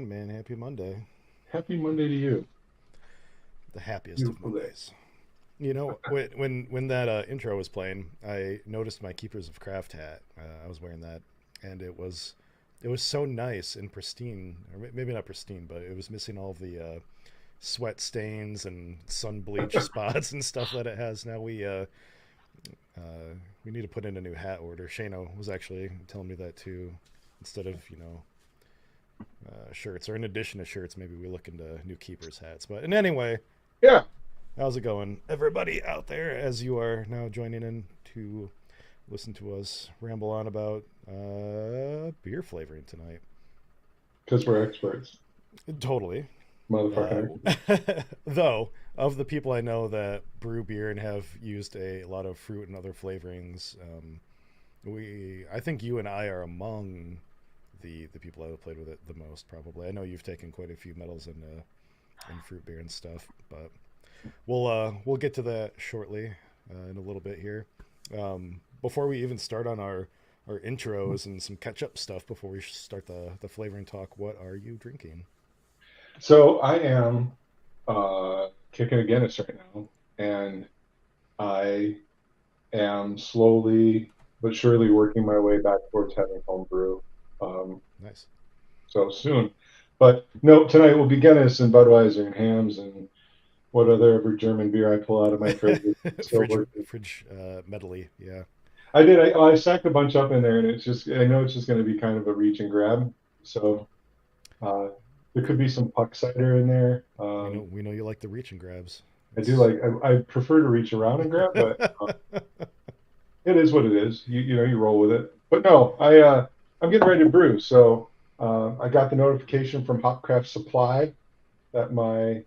man. Happy Monday. Happy Monday to you. The happiest of Beautiful day. Mondays. When that intro was playing, I noticed my Keepers of Craft hat. I was wearing that, and it was so nice and pristine. Or maybe not pristine, but it was missing all the sweat stains and sun bleach spots and stuff that it has. Now we need to put in a new hat order. Shano was actually telling me that too. Instead of shirts, or in addition to shirts, maybe we look into new keepers hats. But and anyway, Yeah. how's it going, everybody out there? As you are now joining in to listen to us ramble on about beer flavoring tonight. Because we're experts. Totally. Motherfucking experts. Though of the people I know that brew beer and have used a lot of fruit and other flavorings, I think you and I are among the people that have played with it the most. Probably, I know you've taken quite a few medals in fruit beer and stuff, but we'll get to that shortly in a little bit here. Before we even start on our intros and some catch up stuff, before we start the flavoring talk, what are you drinking? So I am kicking a Guinness right now, and I am slowly but surely working my way back towards having home brew. Um, Nice. so soon. But no, tonight will be Guinness and Budweiser and Hams and what other ever German beer I pull out of my fridge. Still working. Fridge medley, yeah. I did. I stacked a bunch up in there, and I know it's just going to be kind of a reach and grab. So uh, there could be some puck cider in there. We know you like the reach and grabs. I do It's I prefer to reach around and grab, but it is what it is. You roll with it. But no, I'm getting ready to brew. So I got the notification from Hopcraft Supply that my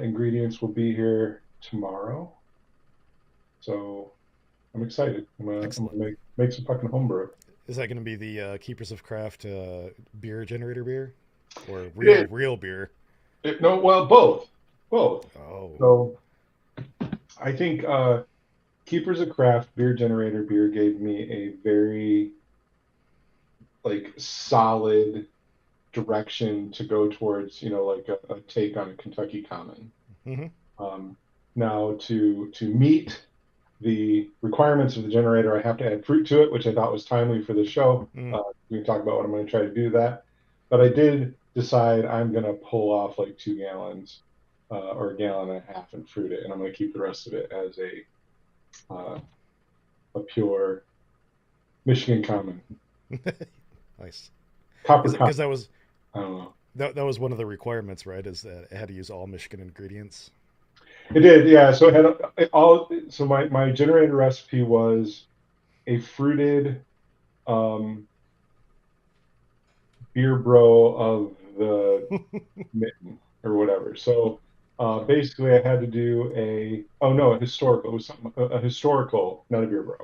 ingredients will be here tomorrow. So I'm excited. I'm excellent. gonna make some fucking homebrew. Is that going to be the Keepers of Craft beer generator beer, or It is. real beer? No, well, both. Oh, So I think Keepers of Craft Beer Generator Beer gave me a very like solid direction to go towards, like a take on a Kentucky Common. hmm, Um, Now to meet the requirements of the generator, I have to add fruit to it, which I thought was timely for the show. mm. We can talk about what I'm going to try to do that. But I did decide I'm going to pull off like 2 gallons or a gallon and a half and fruit it, and I'm going to keep the rest of it as uh, a pure Michigan Common, Nice. Copper Common. Because that was I don't know. that was one of the requirements, right? Is that it had to use all Michigan ingredients. It did, yeah. So it had all. So my generator recipe was a fruited um, beer bro of the mitten or whatever. So basically, I had to do a historical. It was something a historical, not a beer bro,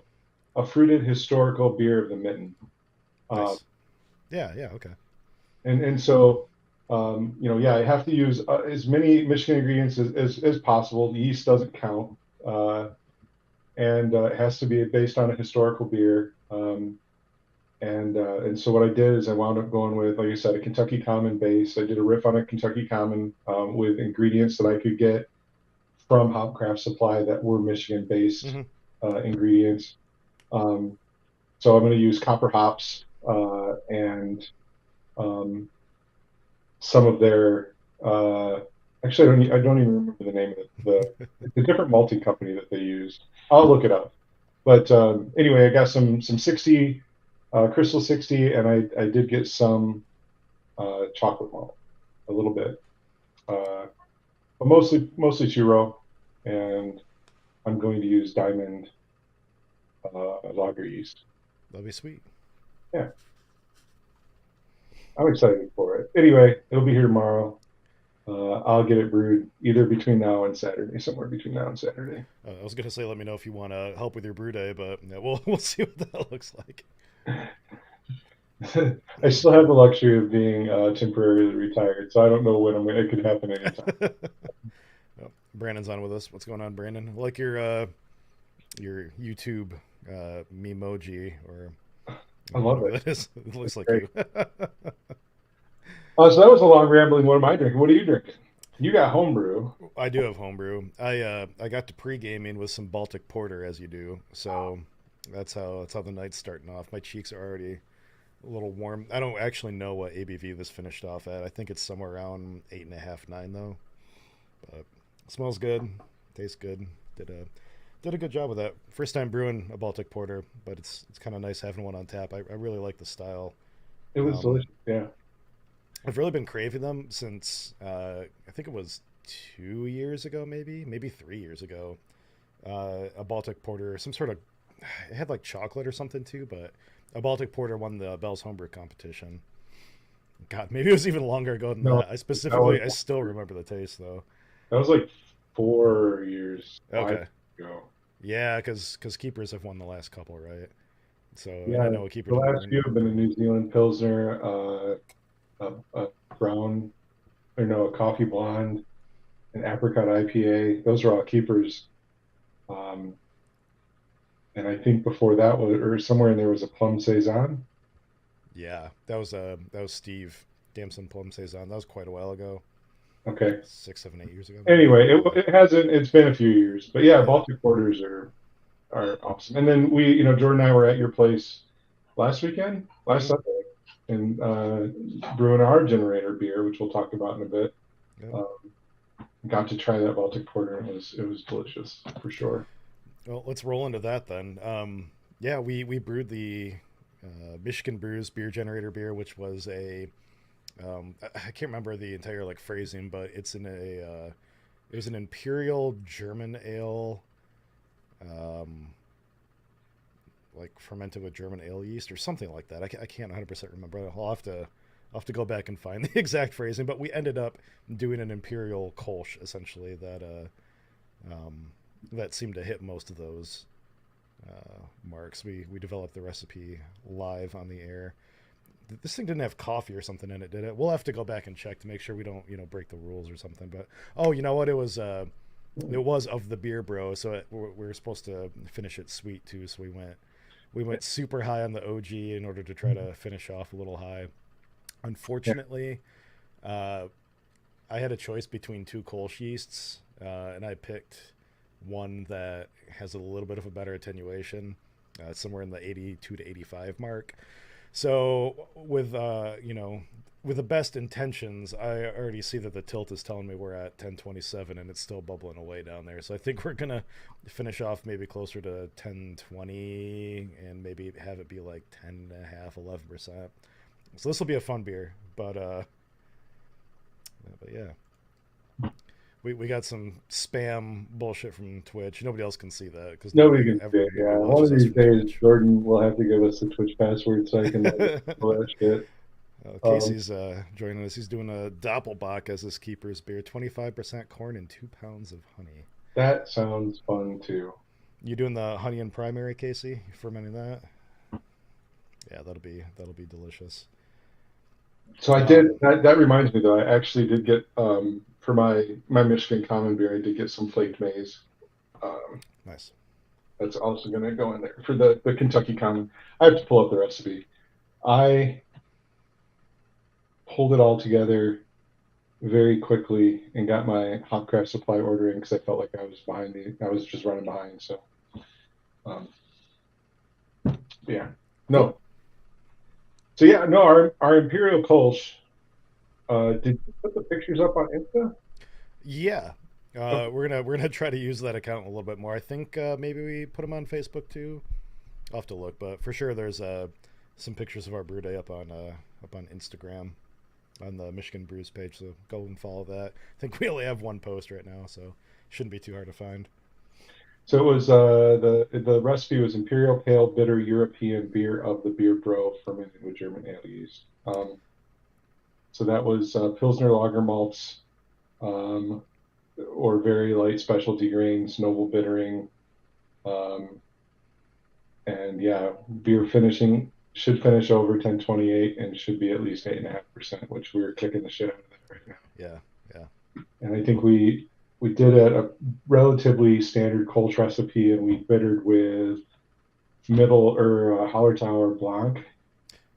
a fruited historical beer of the mitten. Uh, Nice. Yeah, yeah, okay. and so yeah, I have to use as many Michigan ingredients as possible. The yeast doesn't count, uh, and it has to be based on a historical beer. And so what I did is I wound up going with, like I said, a Kentucky Common base. I did a riff on a Kentucky Common with ingredients that I could get from Hopcraft Supply that were Michigan-based Hmm. ingredients. Um, so I'm going to use copper hops and um, some of their. Actually, I don't even remember the name of the different malting company that they used. I'll look it up. But anyway, I got some 60 Crystal 60, and I did get some chocolate malt, a little bit, uh, but mostly churro, and I'm going to use diamond lager yeast. That'll be sweet. Yeah, I'm excited for it. Anyway, it'll be here tomorrow. I'll get it brewed either between now and Saturday, somewhere between now and Saturday. I was gonna say, let me know if you want to help with your brew day, but yeah, we'll see what that looks like. I still have the luxury of being temporarily retired, so I don't know when it could happen anytime. Oh, Brandon's on with us. What's going on, Brandon? I like your YouTube memoji, or I love whatever it. that is. It looks It's like great. you. So that was a long rambling. What am I drinking? What are you drinking? You got homebrew. I do have homebrew. I got to pre gaming with some Baltic Porter as you do, so that's how the night's starting off. My cheeks are already a little warm. I don't actually know what ABV this finished off at. I think it's somewhere around 8.5, 9 though. But it smells good, tastes good. Did a did a good job with that. First time brewing a Baltic Porter, but it's kind of nice having one on tap. I really like the style. It was Um, delicious. Yeah. I've really been craving them since I think it was 2 years ago, maybe 3 years ago. A Baltic Porter, some sort of it had like chocolate or something too, but a Baltic Porter won the Bell's Homebrew competition. God, maybe it was even longer ago than No, that. that was I still remember the taste though. that was like 4 years, 5 Okay, ago. yeah, because keepers have won the last couple, right? So, and I Yeah, know a the keeper's been last few brewing. have been a New Zealand Pilsner, a brown, or no, a coffee blonde, an apricot IPA. Those are all keepers. Um, and I think before that was, or somewhere in there was a plum saison. Yeah, that was Steve Damson Plum Saison. That was quite a while ago, Okay. 6, 7, 8 years ago, maybe. Anyway, Yeah, it hasn't. It's been a few years, but yeah, yeah. Baltic porters are awesome. And then we, Jordan and I were at your place last Hmm. Sunday, and brewing our generator beer, which we'll talk about in a bit. Yep. Uh, got to try that Baltic porter, and it was delicious for sure. Well, let's roll into that then. Yeah, we brewed the Michigan Brews Beer Generator beer, which was a I can't remember the entire like phrasing, but it's in a it was an imperial German ale, um, like fermented with German ale yeast or something like that. I can't 100% remember. I'll have to go back and find the exact phrasing, but we ended up doing an imperial Kolsch essentially that seemed to hit most of those marks. We developed the recipe live on the air. This thing didn't have coffee or something in it, did it? We'll have to go back and check to make sure we don't break the rules or something. But oh, you know what? It was of the beer bro, so we were supposed to finish it sweet too. So we went super high on the OG in order to try to finish off a little high. Yeah, Unfortunately, uh, I had a choice between two Kolsch yeasts, and I picked one that has a little bit of a better attenuation, somewhere in the 82 to 85 mark. So with the best intentions, I already see that the tilt is telling me we're at 1027 and it's still bubbling away down there. So I think we're gonna finish off maybe closer to 1020 and maybe have it be like 10 and a half, 11%. So this will be a fun beer, but yeah, we got some spam bullshit from Twitch. Nobody else can see that because nobody can say it. nobody Yeah, one of watches us these from days, Twitch. Jordan will have to give us the Twitch password so I can log in and all that shit. Um, Casey's joining us. He's doing a Doppelbock as his keeper's beer, 25% corn and 2 pounds of honey. that sounds fun too. You doing the honey and primary, Casey? You fermenting that? Yeah, that'll be delicious. So I did Um, that. That reminds me though, I actually did get for my Michigan Common beer, I did get some flaked maize. Um, nice. that's also going to go in there for the Kentucky Common. I have to pull up the recipe. I pulled it all together very quickly and got my Hopcraft supply ordering because I felt like I was behind I was just running behind. So um, yeah, Cool. no. So yeah, no. Our Imperial Kolsch. Did you put the pictures up on Insta? Yeah. Okay. We're gonna try to use that account a little bit more. I think maybe we put them on Facebook too. I'll have to look, but for sure there's some pictures of our brew day up on Instagram on the Michigan Brews page. So go and follow that. I think we only have one post right now, so shouldn't be too hard to find. So it was the recipe was Imperial Pale Bitter European Beer of the Beer Bro fermented with German ale yeast. So that was Pilsner lager malts, um, or very light specialty grains, noble bittering, um, and yeah, beer finishing should finish over 1028 and should be at least 8.5%, which we're kicking the shit out of that right now. Yeah, yeah, And I think we did a relatively standard Kolsch recipe, and we bittered with middle or Hallertauer Blanc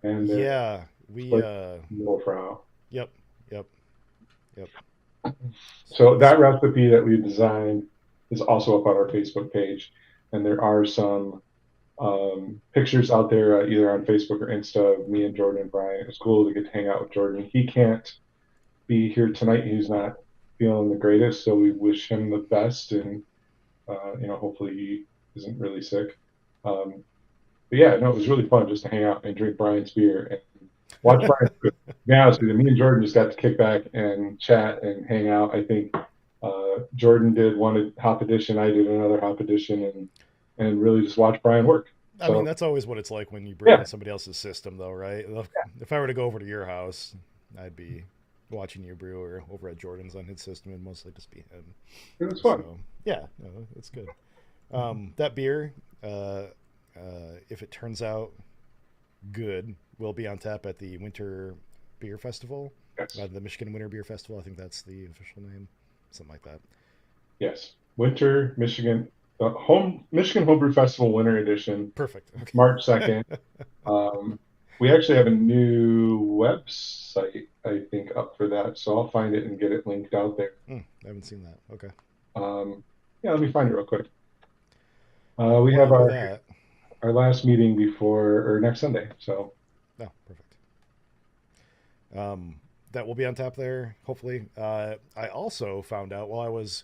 and then yeah. split middle Frau. Yep. Yep. Yep. So S- that recipe that we designed is also up on our Facebook page, and there are some pictures out there either on Facebook or Insta of me and Jordan and Brian. It was cool to get to hang out with Jordan. He can't be here tonight. He's not feeling the greatest, so we wish him the best, and hopefully he isn't really sick. Um, but yeah, no, it was really fun just to hang out and drink Brian's beer and watch Brian cook. To be honest with you, me and Jordan just got to kick back and chat and hang out. I think Jordan did one hop edition, I did another hop edition, and really just watch Brian work. I mean, So that's always what it's like when you bring in yeah, somebody else's system, though, right? If I were to go over to your house, I'd be watching you brew, or over at Jordan's on his system, and mostly just be him. it was fun. So yeah, no, it's good. That beer, uh, if it turns out good, will be on tap at the Winter Beer Festival, Yes, the Michigan Winter Beer Festival. I think that's the official name, something like that. yes. Winter Michigan, home Michigan Homebrew Festival Winter Edition, Perfect. March Okay. 2nd. We actually have a new website, I think, up for that. So I'll find it and get it linked out there. I haven't seen that. Okay. Um, yeah, let me find it real quick. We While have you do that, our last meeting before or next Sunday. So no, perfect. Um, that will be on tap there, hopefully. I also found out while I was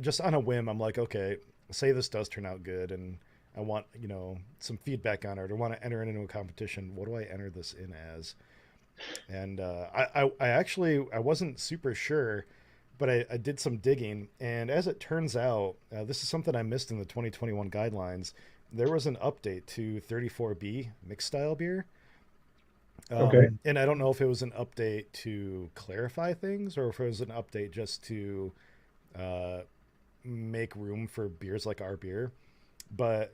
just on a whim, I'm like, okay, say this does turn out good, and I want some feedback on it, or want to enter it into a competition. What do I enter this in as? And I actually I wasn't super sure, but I did some digging, and as it turns out, this is something I missed in the 2021 guidelines. There was an update to 34B mixed style beer. okay, And I don't know if it was an update to clarify things, or if it was an update just to uh, make room for beers like our beer. But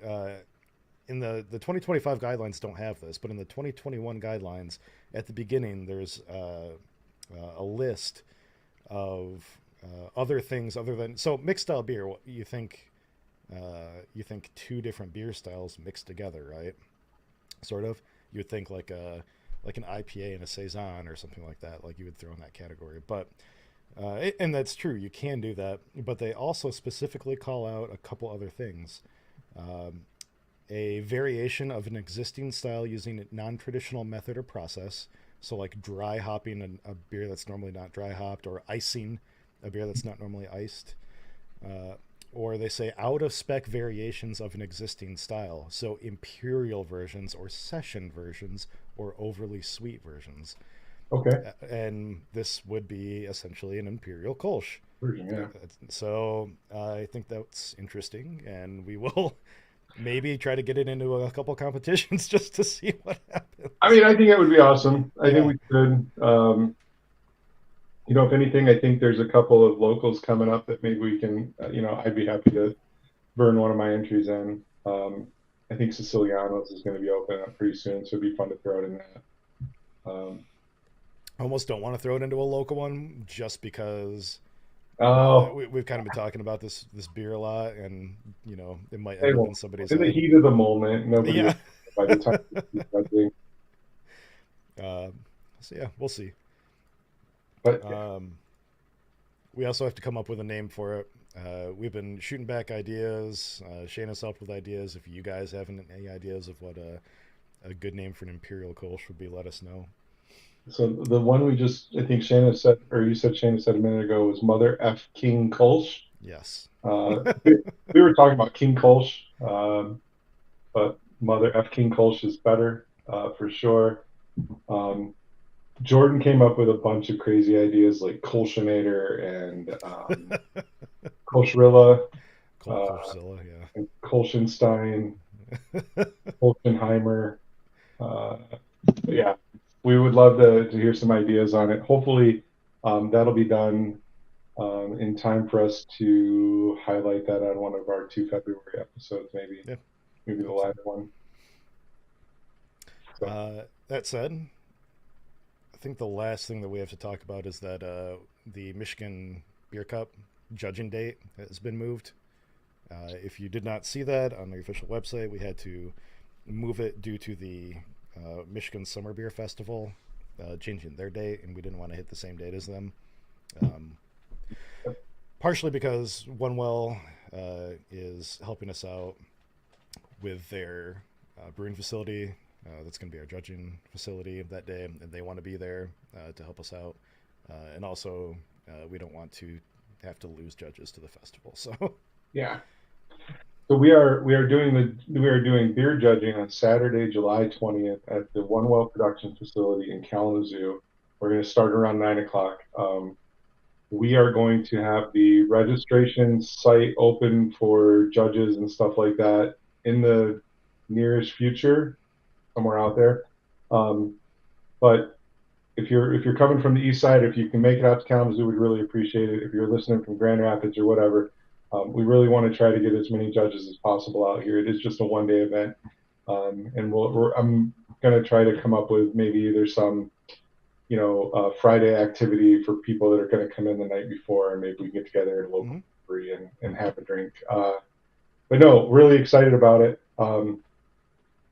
in the 2025 guidelines don't have this, but in the 2021 guidelines, at the beginning, there's a list of other things other than so mixed style beer. You think two different beer styles mixed together, right? Sort of. You would think like an IPA and a saison or something like that. Like you would throw in that category, but and that's true. You can do that, but they also specifically call out a couple other things. Um, a variation of an existing style using a non-traditional method or process. So like dry hopping a beer that's normally not dry hopped, or icing a beer that's not normally iced. Uh, or they say out of spec variations of an existing style. So imperial versions or session versions or overly sweet versions. okay, And this would be essentially an imperial Kolsch. version, yeah. So I think that's interesting, and we will maybe try to get it into a couple competitions just to see what I happens. mean, I think it would be awesome. I think Yeah, we could. If anything, I think there's a couple of locals coming up that maybe we can. I'd be happy to burn one of my entries in. I think Siciliano's is going to be open up pretty soon, so it'd be fun to throw it in that. Um, I almost don't want to throw it into a local one just because oh, we've kind of been talking about this beer a lot, and it might they end up in won't. somebody's In the head. heat of the moment, nobody will. Yeah. By the time it's judging, uh, so yeah, we'll see. but yeah, Um, we also have to come up with a name for it. We've been shooting back ideas. Shane has helped with ideas. If you guys have any ideas of what a good name for an imperial Kolsch would be, let us know. so the one we just, I think Shannon said, or you said Shannon said a minute ago was Mother F King Kolsch. Yes. We were talking about King Kolsch, but Mother F King Kolsch is better for sure. Um, Jordan came up with a bunch of crazy ideas like Kolschinator and Kolschrilla uh, Kolschzilla, yeah. and Kolschenstein, Kolschenheimer. Uh, yeah, we would love to hear some ideas on it. Hopefully, that'll be done in time for us to highlight that on one of our 2 February episodes, Yeah, maybe the hope so. latter one. So, That said, I think the last thing that we have to talk about is that the Michigan Beer Cup judging date has been moved. If you did not see that on the official website, we had to move it due to the Michigan Summer Beer Festival changing their date, and we didn't want to hit the same date as them. Um, Partially because One Well is helping us out with their brewing facility. That's going to be our judging facility that day, and they want to be there to help us out. And also, we don't want to have to lose judges to the festival. So, Yeah. So we are doing beer judging on Saturday, July 20th at the One Well production facility in Kalamazoo. We're going to start around 9 o'clock. We are going to have the registration site open for judges and stuff like that in the nearest future, somewhere out there. Um, but if you're coming from the east side, if you can make it out to Kalamazoo, we'd really appreciate it. If you're listening from Grand Rapids or whatever, we really want to try to get as many judges as possible out here. It is just a one-day event, and I'm going to try to come up with maybe either some Friday activity for people that are going to come in the night before, and maybe we get together at a local mm-hmm, brewery and have a drink. But no, really excited about it.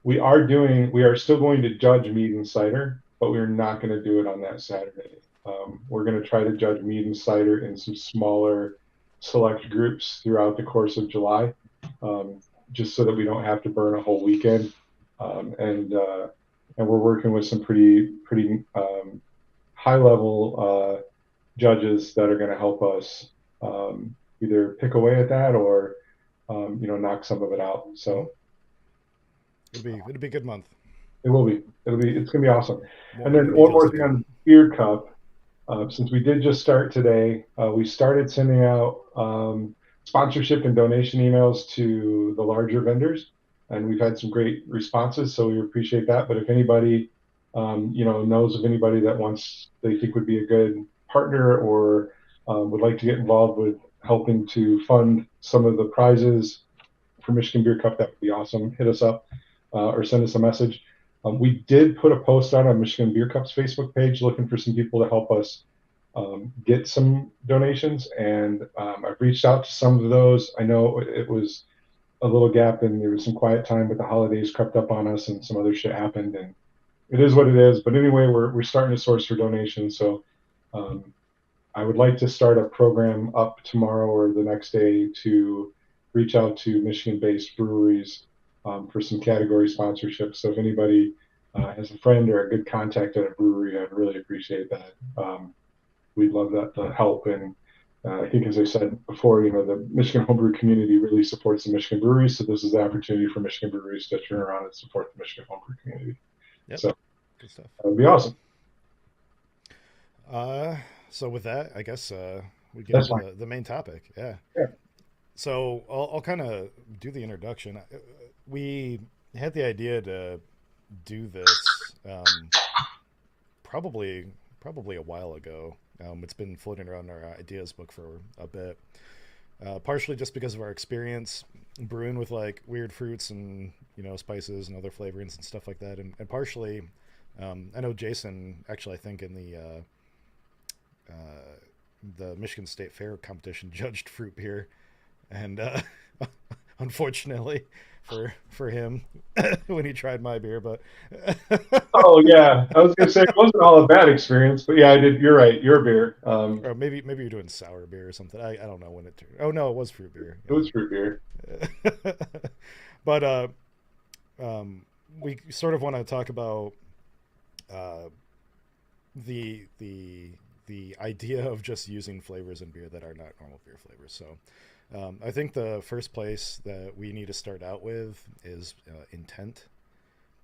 We are still going to judge mead and cider, but we're not going to do it on that Saturday. We're going to try to judge mead and cider in some smaller select groups throughout the course of July, um, just so that we don't have to burn a whole weekend. And we're working with some pretty high level judges that are going to help us either pick away at that or knock some of it out. mm-hmm. So It'll be a good month. it will be. It's going to be awesome. And More then one details more to thing come. on Beer Cup. Since we did just start today, we started sending out sponsorship and donation emails to the larger vendors, and we've had some great responses. So we appreciate that. But if anybody, knows of anybody that they think would be a good partner or would like to get involved with helping to fund some of the prizes for Michigan Beer Cup, that would be awesome. Hit us up or send us a message. We did put a post out on Michigan Beer Cup's Facebook page looking for some people to help us get some donations, and I've reached out to some of those. I know it was a little gap and there was some quiet time, but the holidays crept up on us and some other shit happened, and it is what it is. But anyway, we're starting to source for donations, so um, I would like to start a program up tomorrow or the next day to reach out to Michigan-based breweries for some category sponsorships. So if anybody has a friend or a good contact at a brewery, I'd really appreciate that. We'd love that to help. And I think, as I said before, the Michigan homebrew community really supports the Michigan breweries. So this is the opportunity for Michigan breweries to turn around and support the Michigan homebrew community. Yep, So good stuff. that would be awesome. Uh, so with that, I guess we get That's into fine. the main topic. Yeah. Yeah. So I'll kind of do the introduction. We had the idea to do this probably probably a while ago. It's been floating around our ideas book for a bit. Partially just because of our experience brewing with like weird fruits and spices and other flavorings and stuff like that, and partially, I know Jason actually I think in the Michigan State Fair competition judged fruit beer, and unfortunately for him when he tried my beer, but Oh yeah, I was gonna say it wasn't all a bad experience, but yeah, I did. You're right. Your beer. or maybe you're doing sour beer or something. I don't know when it turned. Oh no, it was fruit beer. It was fruit beer. Yeah. But um, we sort of want to talk about uh, the idea of just using flavors in beer that are not normal beer flavors. So I think the first place that we need to start out with is intent,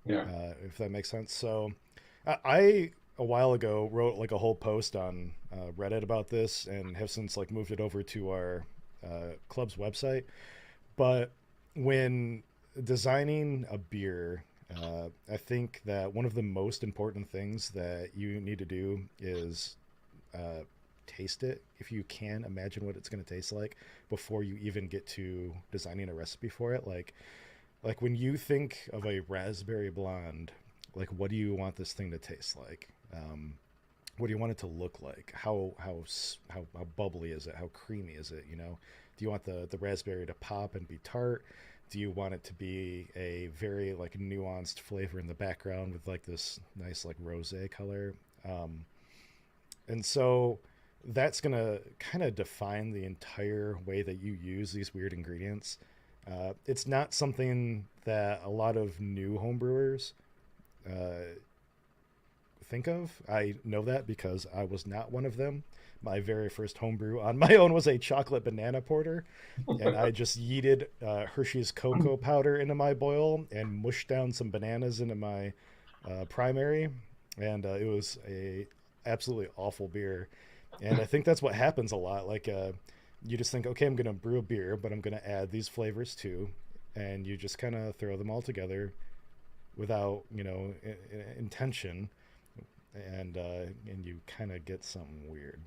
Yeah. if that makes sense. So I a while ago wrote like a whole post on Reddit about this, and have since like moved it over to our club's website. But when designing a beer, I think that one of the most important things that you need to do is uh, taste it if you can imagine what it's going to taste like before you even get to designing a recipe for it. Like when you think of a raspberry blonde, like what do you want this thing to taste like? What do you want it to look like? How bubbly is it? How creamy is it? Do you want the raspberry to pop and be tart? Do you want it to be a very like nuanced flavor in the background with like this nice like rosé color? Um, and so that's going to kind of define the entire way that you use these weird ingredients. It's not something that a lot of new homebrewers uh, think of. I know that because I was not one of them. My very first homebrew on my own was a chocolate banana porter, and I just yeeted Hershey's cocoa powder into my boil and mushed down some bananas into my primary, and it was a absolutely awful beer. And I think that's what happens a lot. Like you just think, okay, I'm going to brew a beer, but I'm going to add these flavors too, and you just kind of throw them all together without intention, and you kind of get something weird.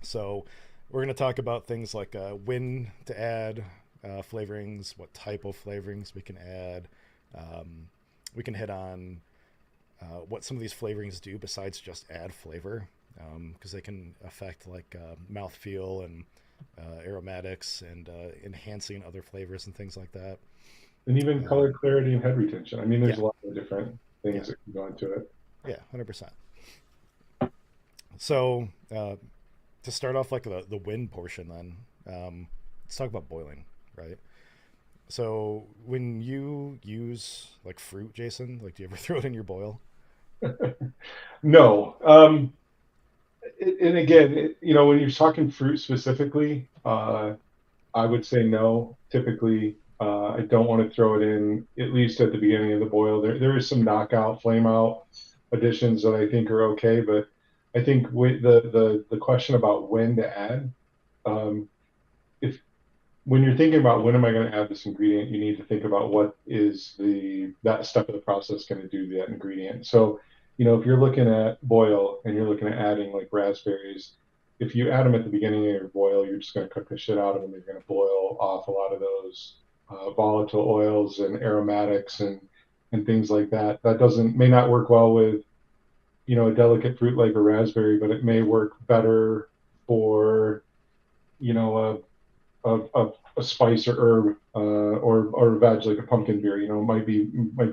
So we're going to talk about things like when to add flavorings, what type of flavorings we can add. Um, we can hit on what some of these flavorings do besides just add flavor, because they can affect like mouthfeel and aromatics and enhancing other flavors and things like that. And even color Um, clarity and head retention. I mean, yeah, there's a lot of different yeah, things that can go into it. yeah, 100%. So to start off like the win portion, then let's talk about boiling, right? So when you use like fruit, Jason, like do you ever throw it in your boil? No. And again, when you're talking fruit specifically, I would say no. Typically, I don't want to throw it in at least at the beginning of the boil. There is some knockout, flame out additions that I think are okay, but I think with the question about when to add, um, if when you're thinking about when am I going to add this ingredient, you need to think about what is the that step of the process going to do to that ingredient. So, if you're looking at boil and you're looking at adding like raspberries, if you add them at the beginning of your boil, you're just going to cook the shit out of them. You're going to boil off a lot of those volatile oils and aromatics and things like that. That doesn't may not work well with a delicate fruit like a raspberry, but it may work better for you know a spice or herb or a veg like a pumpkin beer. It might be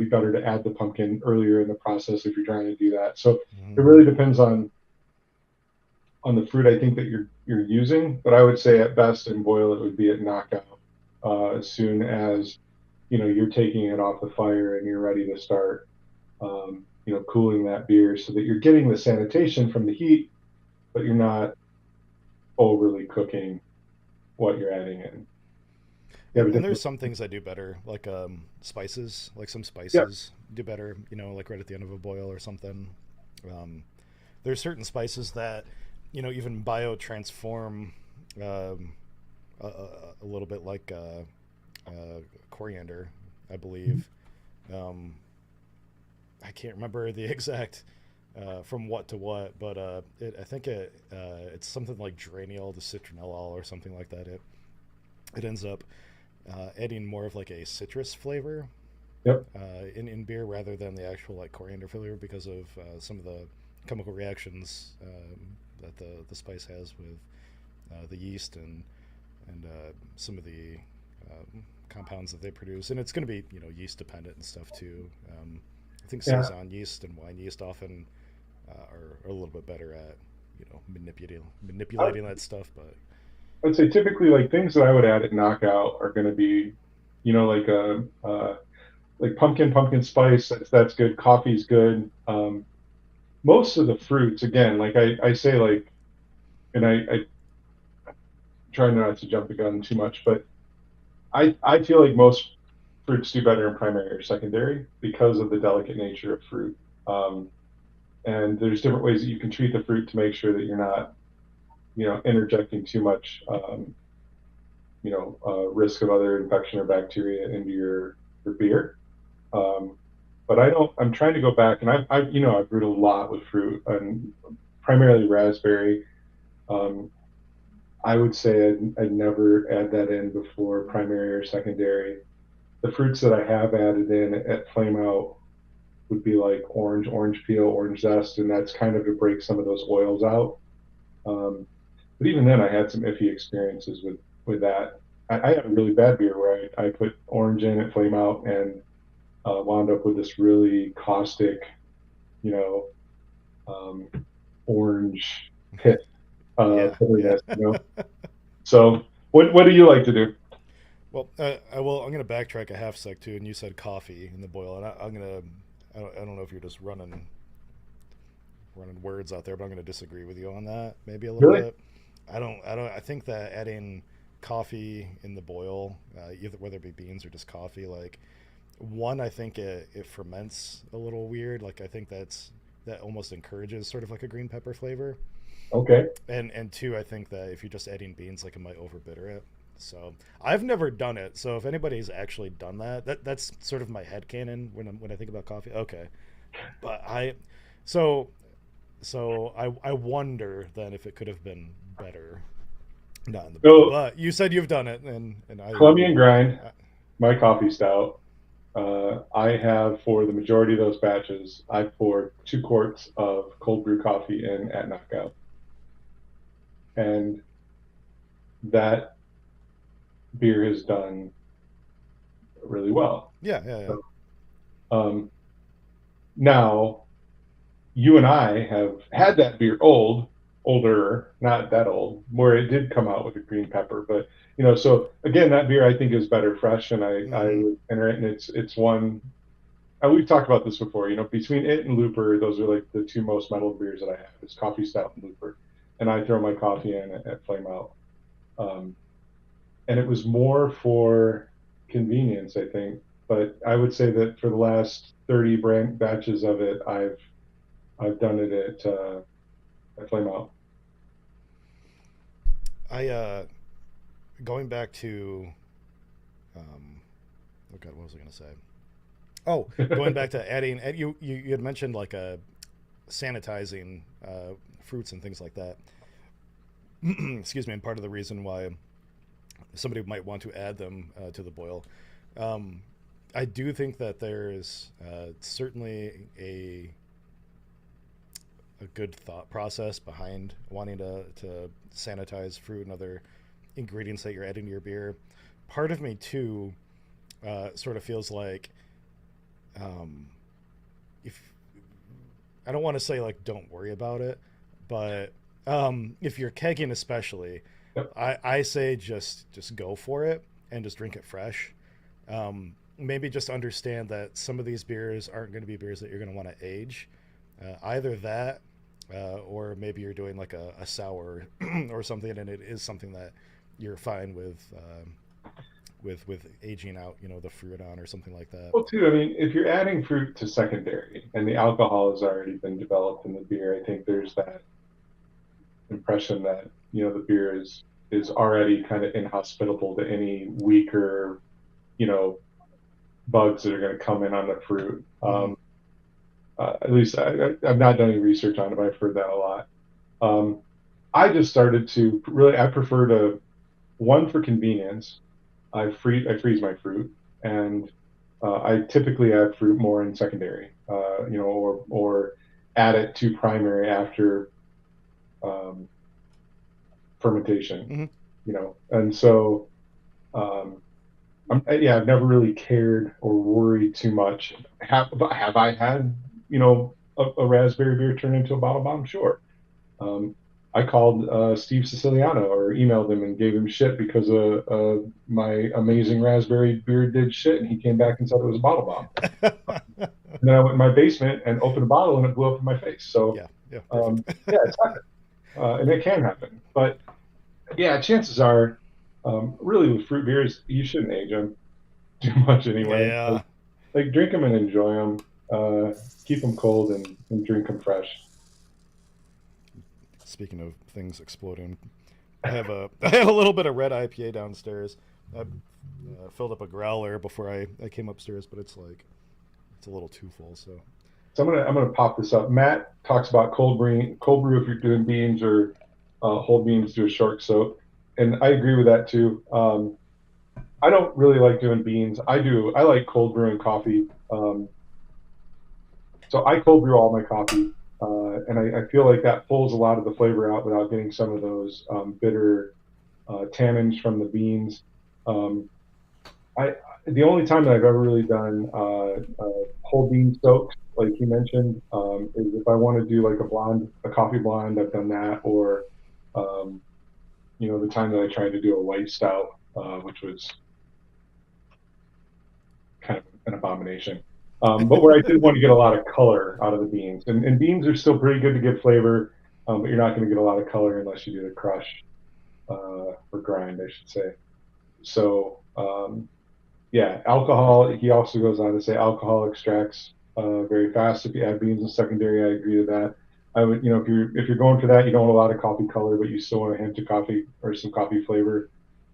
better to add the pumpkin earlier in the process if you're trying to do that. So it Mm-hmm. really depends on the fruit I think that you're using. But I would say at best in boil it would be at knockout as soon as you're taking it off the fire and you're ready to start cooling that beer so that you're getting the sanitation from the heat, but you're not overly cooking what you're adding in. You have Yep, a and there's different. some things I do better, like spices. Like some Yep. spices do better, like right at the end of a boil or something. Um, there's certain spices that, even biotransform a little bit, like coriander, I believe. Um, I can't remember the exact from what to what, but I think it's something like geraniol to citronellol or something like that. It ends up adding more of like a citrus flavor Yep. in beer rather than the actual like coriander flavor because of some of the chemical reactions that the spice has with the yeast and some of the compounds that they produce, and it's going to be yeast dependent and stuff too. I think Yeah. saison yeast and wine yeast often are a little bit better at I manipulating that stuff, but would say typically like things that I would add at knockout are going to be, like like pumpkin spice. That's good. Coffee's good. Most of the fruits, again, like I say, like, and I try not to jump the gun too much, but I feel like most fruits do better in primary or secondary because of the delicate nature of fruit. Um, and there's different ways that you can treat the fruit to make sure that you're not, interjecting too much, risk of other infection or bacteria into your beer. Um, but I don't. I'm trying to go back, and I've brewed a lot with fruit, and primarily raspberry. Um, I would say I'd never add that in before primary or secondary. The fruits that I have added in at flame out would be like orange peel, orange zest, and that's kind of to break some of those oils out. Um, but even then, I had some iffy experiences with that. I had a really bad beer where I put orange in at flame out and wound up with this really caustic, you know, um, orange pit Yeah, yeah. bitterness, you know. So, what do you like to do? Well, I will. I'm gonna backtrack a half sec too, and you said coffee in the boil, and I'm gonna. I don't know if you're just running words out there, but I'm gonna disagree with you on that maybe a little Really? bit. I don't. I think that adding coffee in the boil, either whether it be beans or just coffee, like one, I think it ferments a little weird. Like I think that almost encourages sort of like a green pepper flavor. Okay. And two, I think that if you're just adding beans, like it might overbitter it. So I've never done it. So if anybody's actually done that's sort of my head canon when I think about coffee. Okay, but so I wonder then if it could have been better not in the boil. So, But you said you've done it, and Colombian grind, I my coffee stout. I have for the majority of those batches, I poured 2 quarts of cold brew coffee in at knockout, and that beer has done really well. yeah, yeah, yeah. So, um, now you and I have had that beer older, not that old, where it did come out with a green pepper. But so again, that beer I think is better fresh, and I Mm-hmm. would enter it, and it's one. And we've talked about this before. Between it and Looper, those are like the two most metal beers that I have. It's coffee stout and Looper, and I throw my coffee in at Flame Out. Um, and it was more for convenience, I think. But I would say that for the last 30 brand batches of it, I've done it at Flame Out. I going back to um, oh god, what was I gonna say? Oh, going back to adding, you had mentioned like a sanitizing fruits and things like that. Excuse me. And part of the reason why somebody might want to add them to the boil, um, I do think that there is certainly a good thought process behind wanting to sanitize fruit and other ingredients that you're adding to your beer. Part of me too sort of feels like um, if I don't want to say like don't worry about it, but if you're kegging especially, Yep. I say just go for it and just drink it fresh. Maybe just understand that some of these beers aren't going to be beers that you're going to want to age. Either that, or maybe you're doing like a sour or something, and it is something that you're fine with aging out, the fruit on or something like that. Well, too, I mean, if you're adding fruit to secondary and the alcohol has already been developed in the beer, I think there's that impression that the beer is already kind of inhospitable to any weaker you know bugs that are going to come in on the fruit. Mm-hmm. At least I've not done any research on it, but I've heard that a lot. Um, I just started to really. I prefer to one for convenience. I freeze my fruit, and I typically add fruit more in secondary, or add it to primary after um, fermentation. Mm-hmm. And so um, yeah, I've never really cared or worried too much. Have I had a raspberry beer turn into a bottle bomb? Sure. Um, I called Steve Siciliano or emailed him and gave him shit because my amazing raspberry beer did shit, and he came back and said it was a bottle bomb. And then I went in my basement and opened a bottle, and it blew up in my face. So Yeah, yeah, perfect. yeah, it's happened, and it can happen. But yeah, chances are, really with fruit beers, you shouldn't age them too much anyway. Yeah. Like drink them and enjoy them. Keep them cold and drink them fresh. Speaking of things exploding, I have a little bit of red IPA downstairs. I filled up a growler before I came upstairs, but it's a little too full. So So I'm gonna pop this up. Matt talks about cold brew if you're doing beans or whole beans do a short soak, and I agree with that too. I don't really like doing beans. I like cold brewing coffee. So I cold brew all my coffee, and I feel like that pulls a lot of the flavor out without getting some of those bitter tannins from the beans. Um, I the only time that I've ever really done whole bean soaks, like you mentioned, is if I want to do like a coffee blonde. I've done that, or um, the time that I tried to do a white stout, which was kind of an abomination. But where I did want to get a lot of color out of the beans, and beans are still pretty good to give flavor, but you're not going to get a lot of color unless you do the crush or grind, I should say. So yeah, alcohol. He also goes on to say alcohol extracts very fast if you add beans in secondary. I agree with that. I would, if you're going for that, you don't want a lot of coffee color, but you still want a hint of coffee or some coffee flavor.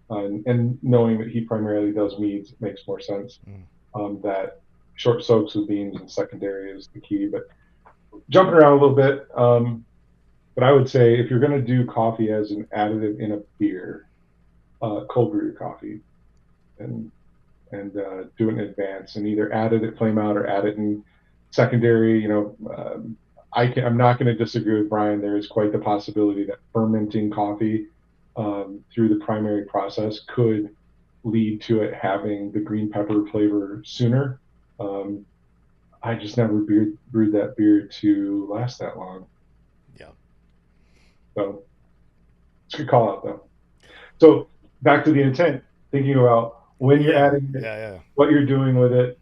And knowing that he primarily does meads, it makes more sense. Mm. That short soaks with beans in secondary is the key. But jumping around a little bit, but I would say if you're going to do coffee as an additive in a beer, cold brew coffee, and do it in advance and either add it at flame out or add it in secondary. I'm not going to disagree with Brian. There is quite the possibility that fermenting coffee through the primary process could lead to it having the green pepper flavor sooner. Um, I just never brewed that beer to last that long. Yeah. So it's a good call out though. So back to the intent, thinking about when you're Yeah. adding it, Yeah. Yeah. what you're doing with it,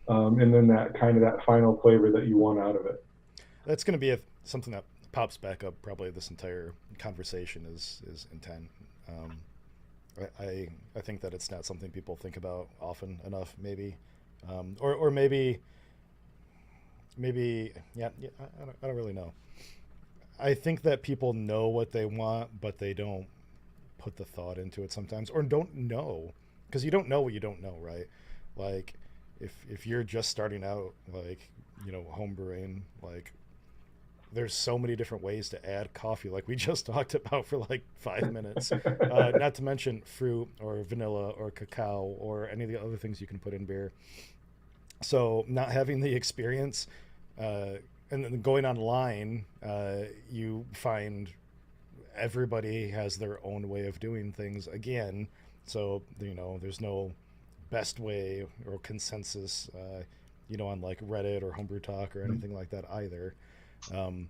and then that kind of that final flavor that you want out of it. That's going to be something that pops back up probably this entire conversation is intent. Um, I think that it's not something people think about often enough, maybe, or maybe yeah, I don't really know. I think that people know what they want, but they don't put the thought into it sometimes, or don't know, because you don't know what you don't know, right? Like if you're just starting out, like home brewing, like there's so many different ways to add coffee, like we just talked about for like 5 minutes. Not to mention fruit or vanilla or cacao or any of the other things you can put in beer. So not having the experience, uh, and then going online, you find everybody has their own way of doing things again. So there's no best way or consensus, on like Reddit or Homebrew Talk or anything like that either. Um,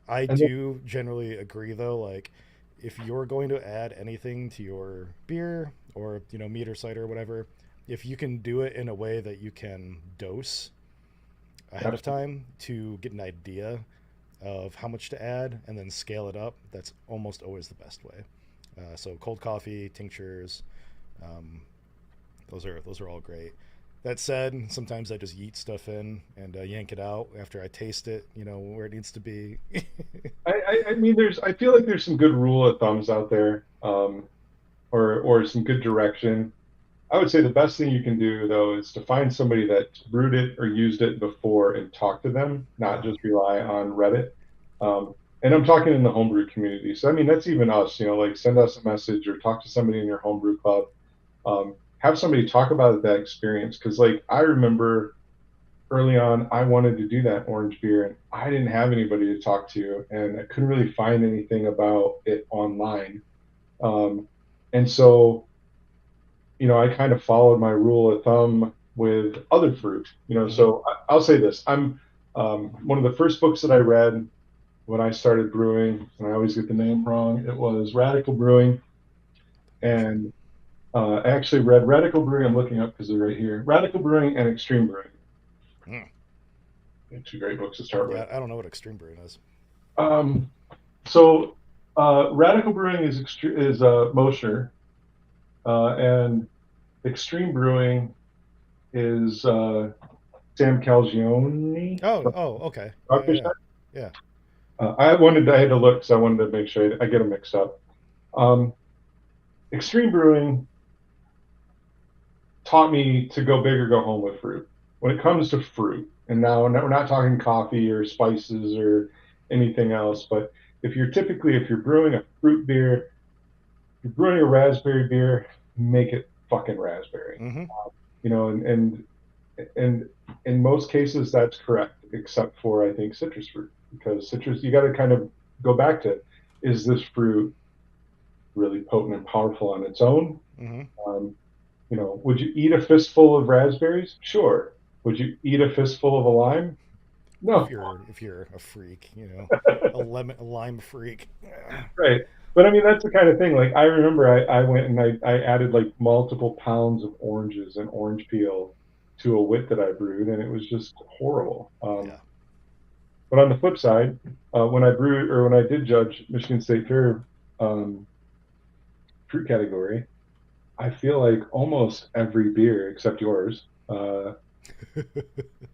I And then, do generally agree though, like if you're going to add anything to your beer or mead or cider or whatever, if you can do it in a way that you can dose ahead of absolutely. time to get an idea of how much to add and then scale it up, that's almost always the best way. So cold coffee, tinctures, um, those are all great. That said, sometimes I just yeet stuff in and yank it out after I taste it, where it needs to be. I mean, I feel like there's some good rule of thumbs out there, or some good direction. I would say the best thing you can do though is to find somebody that's brewed it or used it before and talk to them, not Uh-huh. just rely on Reddit. And I'm talking in the homebrew community. So I mean, that's even us. Like send us a message or talk to somebody in your homebrew club. Have somebody talk about that experience because, like, I remember early on, I wanted to do that orange beer, and I didn't have anybody to talk to, and I couldn't really find anything about it online. Um, and so, I kind of followed my rule of thumb with other fruit. Mm-hmm. So I'll say this: I'm one of the first books that I read when I started brewing, and I always get the name wrong. It was Radical Brewing, Usually. and I actually read Radical Brewing. I'm looking up because they're right here. Radical Brewing and Extreme Brewing. Mm. Two great books to start with. Yeah, I don't know what extreme brewing is. Um, so Radical Brewing is Mosher, and Extreme Brewing is Sam Calgione Oh, from oh, okay. Yeah, Dogfish yeah, Head. yeah. I had to look because I wanted to make sure I get them mixed up. Um, Extreme Brewing taught me to go big or go home with fruit. When it comes to fruit, and now we're not talking coffee or spices or anything else, but if you're brewing a fruit beer, if you're brewing a raspberry beer, make it fucking raspberry. Mm-hmm. And in most cases that's correct, except for I think citrus fruit, because citrus you got to kind of go back to, is this fruit really potent and powerful on its own? Mm-hmm. Um, Would you eat a fistful of raspberries? Sure. Would you eat a fistful of a lime? If No. you're a freak, a lime freak. Right. But I mean, that's the kind of thing. Like, I remember I went and I added like multiple pounds of oranges and orange peel to a wit that I brewed, and it was just horrible. Yeah. But on the flip side, when I brewed or when I did judge Michigan State Fair um, fruit category, I feel like almost every beer except yours,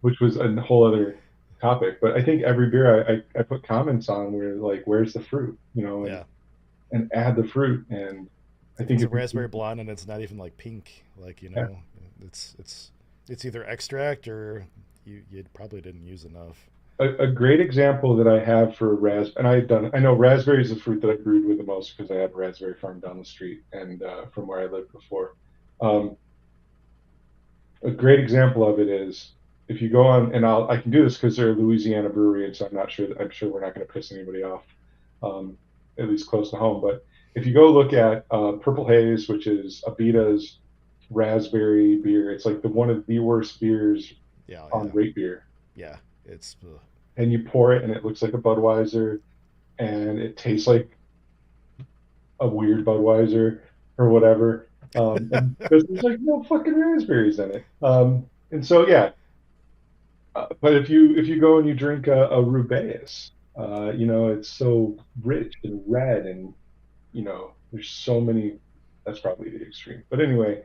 which was a whole other topic, but I think every beer I put comments on where like, where's the fruit, Yeah. and add the fruit. And I If think it's a if raspberry blonde and it's not even like pink, like yeah, it's either extract or you probably didn't use enough. a great example that I have for and I know raspberry is the fruit that I brewed with the most because I had a raspberry farm down the street and from where I lived before. Um, a great example of it is if you go on, and I can do this because they're a Louisiana brewery, and so I'm sure we're not going to piss anybody off, um, at least close to home. But if you go look at Purple Haze, which is Abita's raspberry beer, it's like one of the worst beers Yeah, on yeah, rate beer. yeah. It's And you pour it, and it looks like a Budweiser, and it tastes like a weird Budweiser or whatever. And because there's like no fucking raspberries in it. And so yeah, but if you go and you drink a Rubaeus, it's so rich and red, and there's so many. That's probably the extreme. But anyway,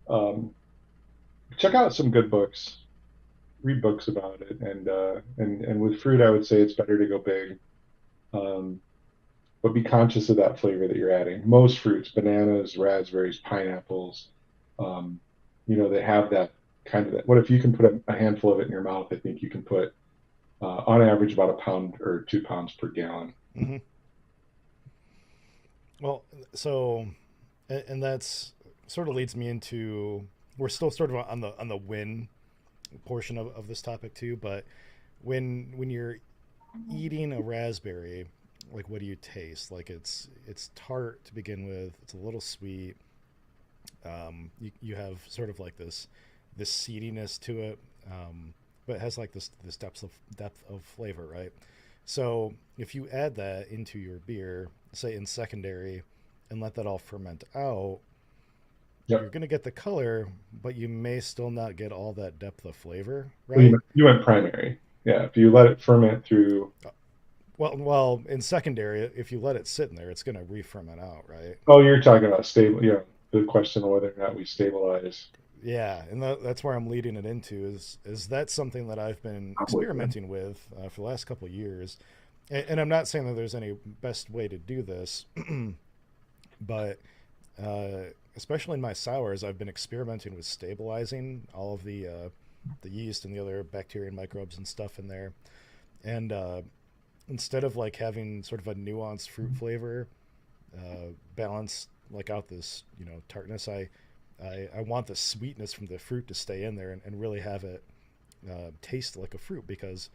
um, check out some good books. Read books about it, and with fruit, I would say it's better to go big. Um, but be conscious of that flavor that you're adding. Most fruits, bananas, raspberries, pineapples, um, they have that kind of that. What if you can put a handful of it in your mouth? I think you can put on average about a pound or 2 pounds per gallon. hmm. Well, so and that's sort of leads me into we're still sort of on the win portion of this topic too, but when you're eating a raspberry, like what do you taste? Like it's tart to begin with. It's a little sweet. You have sort of like this seediness to it, but it has like this depth of flavor, right? So if you add that into your beer, say in secondary, and let that all ferment out, you're Yep. going to get the color, but you may still not get all that depth of flavor, Well, right? you went primary. Yeah. If you let it ferment through. Well, in secondary, if you let it sit in there, it's going to re-ferment out, right? Oh, you're talking about stable. Yeah. The question of whether or not we stabilize. Yeah, and that's where I'm leading it into is that something that I've been I'm with you. experimenting with for the last couple of years, and I'm not saying that there's any best way to do this, but uh, especially in my sours, I've been experimenting with stabilizing all of the yeast and the other bacteria and microbes and stuff in there, and instead of like having sort of a nuanced fruit flavor, balance like out this tartness, I want the sweetness from the fruit to stay in there and really have it taste like a fruit because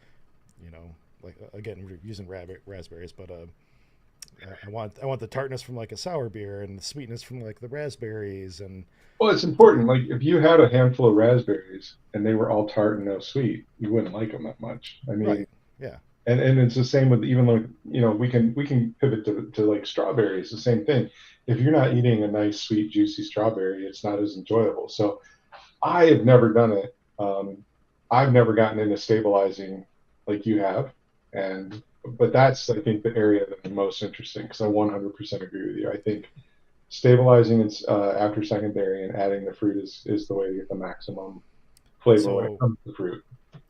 you know like again we're using raspberries, but I want the tartness from like a sour beer and the sweetness from like the raspberries and Well, it's important. Like if you had a handful of raspberries and they were all tart and no sweet, you wouldn't like them that much. I mean, right, yeah, and it's the same with even like we can pivot to like strawberries. The same thing. If you're not eating a nice sweet juicy strawberry, it's not as enjoyable. So I have never done it. I've never gotten into stabilizing like you have, and but that's I think the area that I'm most interested in because I 100% agree with you. I think stabilizing after secondary and adding the fruit is the way to get the maximum flavor when it so comes to fruit.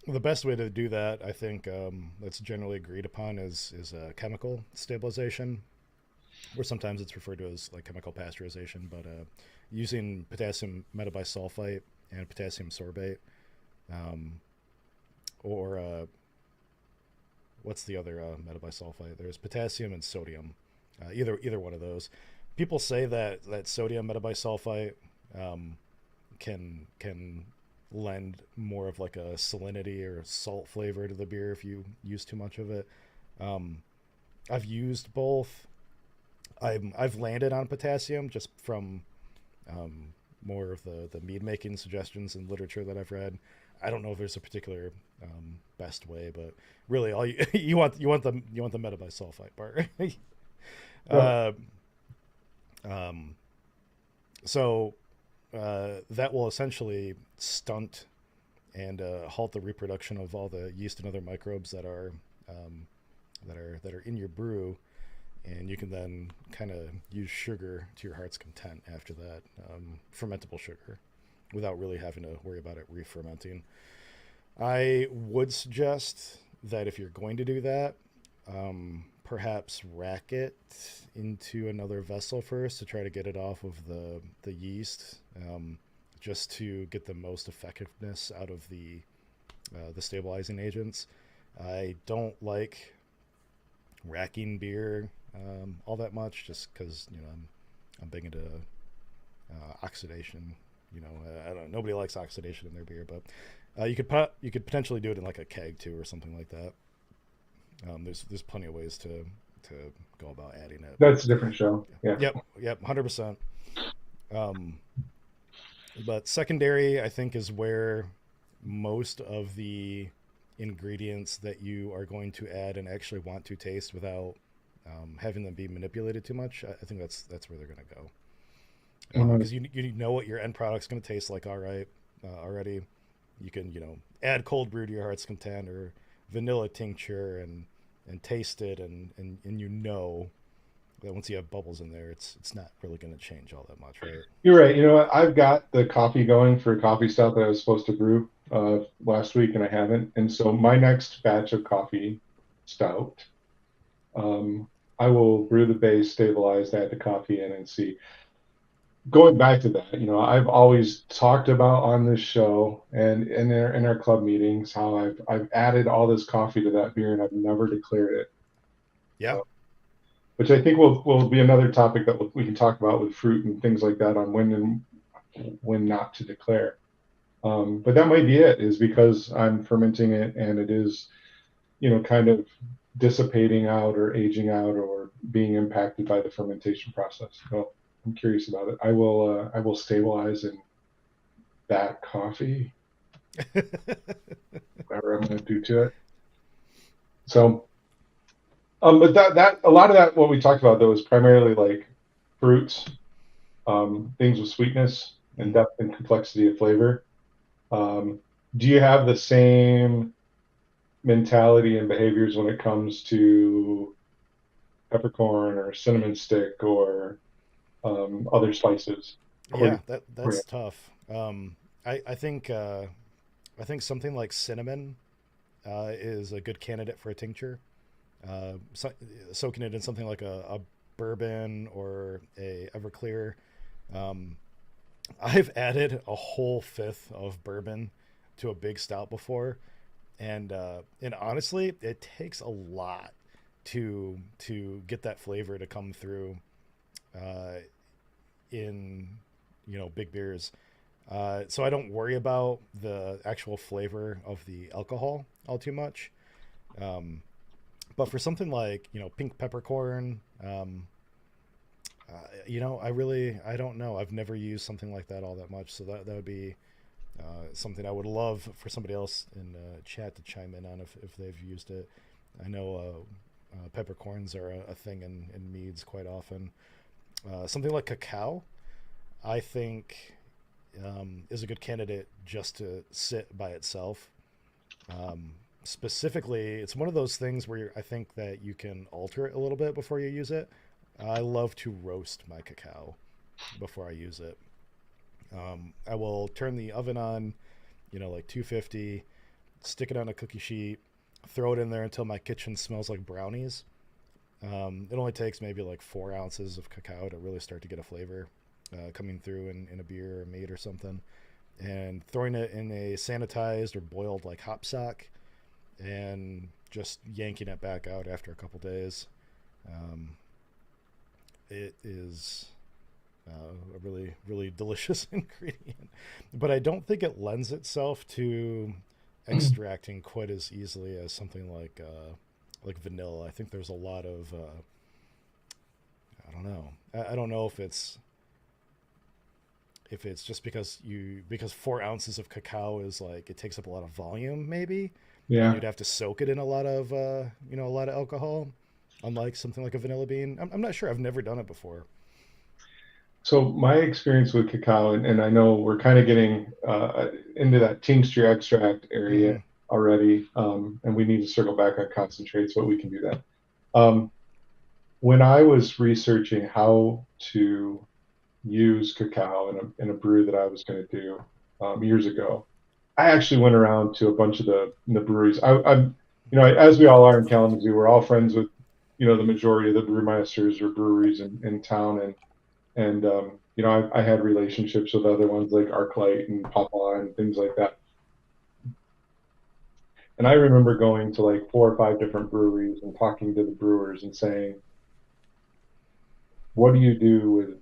the best way to do that I think that's generally agreed upon is chemical stabilization, or sometimes it's referred to as like chemical pasteurization, but using potassium metabisulfite and potassium sorbate, um, or what's the other metabisulfite? There's potassium and sodium. Either one of those. People say that sodium metabisulfite um, can lend more of like a salinity or salt flavor to the beer if you use too much of it. Um, I've used both. I've landed on potassium just from more of the mead making suggestions and literature that I've read. I don't know if there's a particular best way, but really, all you you want the metabisulfite part. Yep. uh, um, so that will essentially stunt and halt the reproduction of all the yeast and other microbes um, that are in your brew, and you can then kind of use sugar to your heart's content after that, fermentable sugar, without really having to worry about it re-fermenting. I would suggest that if you're going to do that, perhaps rack it into another vessel first to try to get it off of the yeast, just to get the most effectiveness out of the stabilizing agents. I don't like racking beer all that much, just because I'm big into oxidation. I don't. Nobody likes oxidation in their beer, but you could potentially do it in like a keg too, or something like that. There's plenty of ways to go about adding it, but That's a different show. Yeah. yep, 100%. Um, but secondary, I think, is where most of the ingredients that you are going to add and actually want to taste without having them be manipulated too much. I think that's where they're going to go, Mhm. because you know what your end product's going to taste like. All right, already, you can add cold brew to your heart's content or vanilla tincture and taste it, and that once you have bubbles in there, it's not really going to change all that much, right? You're right. You know what? I've got the coffee going for coffee stout that I was supposed to brew last week, and I haven't. And so my next batch of coffee stout, um, I will brew the base, stabilize, add the coffee in, and see. Going back to that, I've always talked about on this show and in our club meetings how I've added all this coffee to that beer and I've never declared it, Yeah, which I think will be another topic that we can talk about with fruit and things like that on when and when not to declare. But that might be it, is because I'm fermenting it and it is, kind of dissipating out or aging out or being impacted by the fermentation process. So I'm curious about it. I will stabilize in that coffee, whatever I'm going to do to it. So, but that a lot of that what we talked about though is primarily like fruits, things with sweetness and mm. depth and complexity of flavor. Um, do you have the same mentality and behaviors when it comes to peppercorn or cinnamon stick or other spices? Or, Yeah, that's tough. I think something like cinnamon is a good candidate for a tincture. So, soaking it in something like a bourbon or a Everclear. Um, I've added a whole fifth of bourbon to a big stout before, and honestly, it takes a lot to get that flavor to come through uh, in big beers. So I don't worry about the actual flavor of the alcohol all too much. Um, but for something like pink peppercorn, I don't know. I've never used something like that all that much, so that would be something I would love for somebody else in chat to chime in on if they've used it. I know peppercorns are a thing in meads quite often. Something like cacao, I think, is a good candidate just to sit by itself. Um, Specifically, it's one of those things where I think that you can alter it a little bit before you use it. I love to roast my cacao before I use it. I will turn the oven on, like 250, stick it on a cookie sheet, throw it in there until my kitchen smells like brownies. It only takes maybe like 4 ounces of cacao to really start to get a flavor coming through in a beer or meat or something. And throwing it in a sanitized or boiled like hop sock and just yanking it back out after a couple days. Um, it is a really, really delicious ingredient. But I don't think it lends itself to extracting quite as easily as something like vanilla. I think there's a lot of I don't know. I don't know if if it's just because 4 ounces of cacao is like it takes up a lot of volume maybe, and Yeah. you'd have to soak it in a lot of a lot of alcohol, unlike something like a vanilla bean. I'm not sure. I've never done it before. So my experience with cacao, and I know we're kind of getting into that tincture extract area Mm-hmm. already, and we need to circle back on concentrates, but we can do that. Um, when I was researching how to use cacao in a brew that I was going to do years ago, I actually went around to a bunch of the breweries. I'm, as we all are in Kalamazoo, we're all friends with, the majority of the brewmasters or breweries in town, and I had relationships with other ones like ArcLight and Papa and things like that. And I remember going to like 4 or 5 different breweries and talking to the brewers and saying, "What do you do with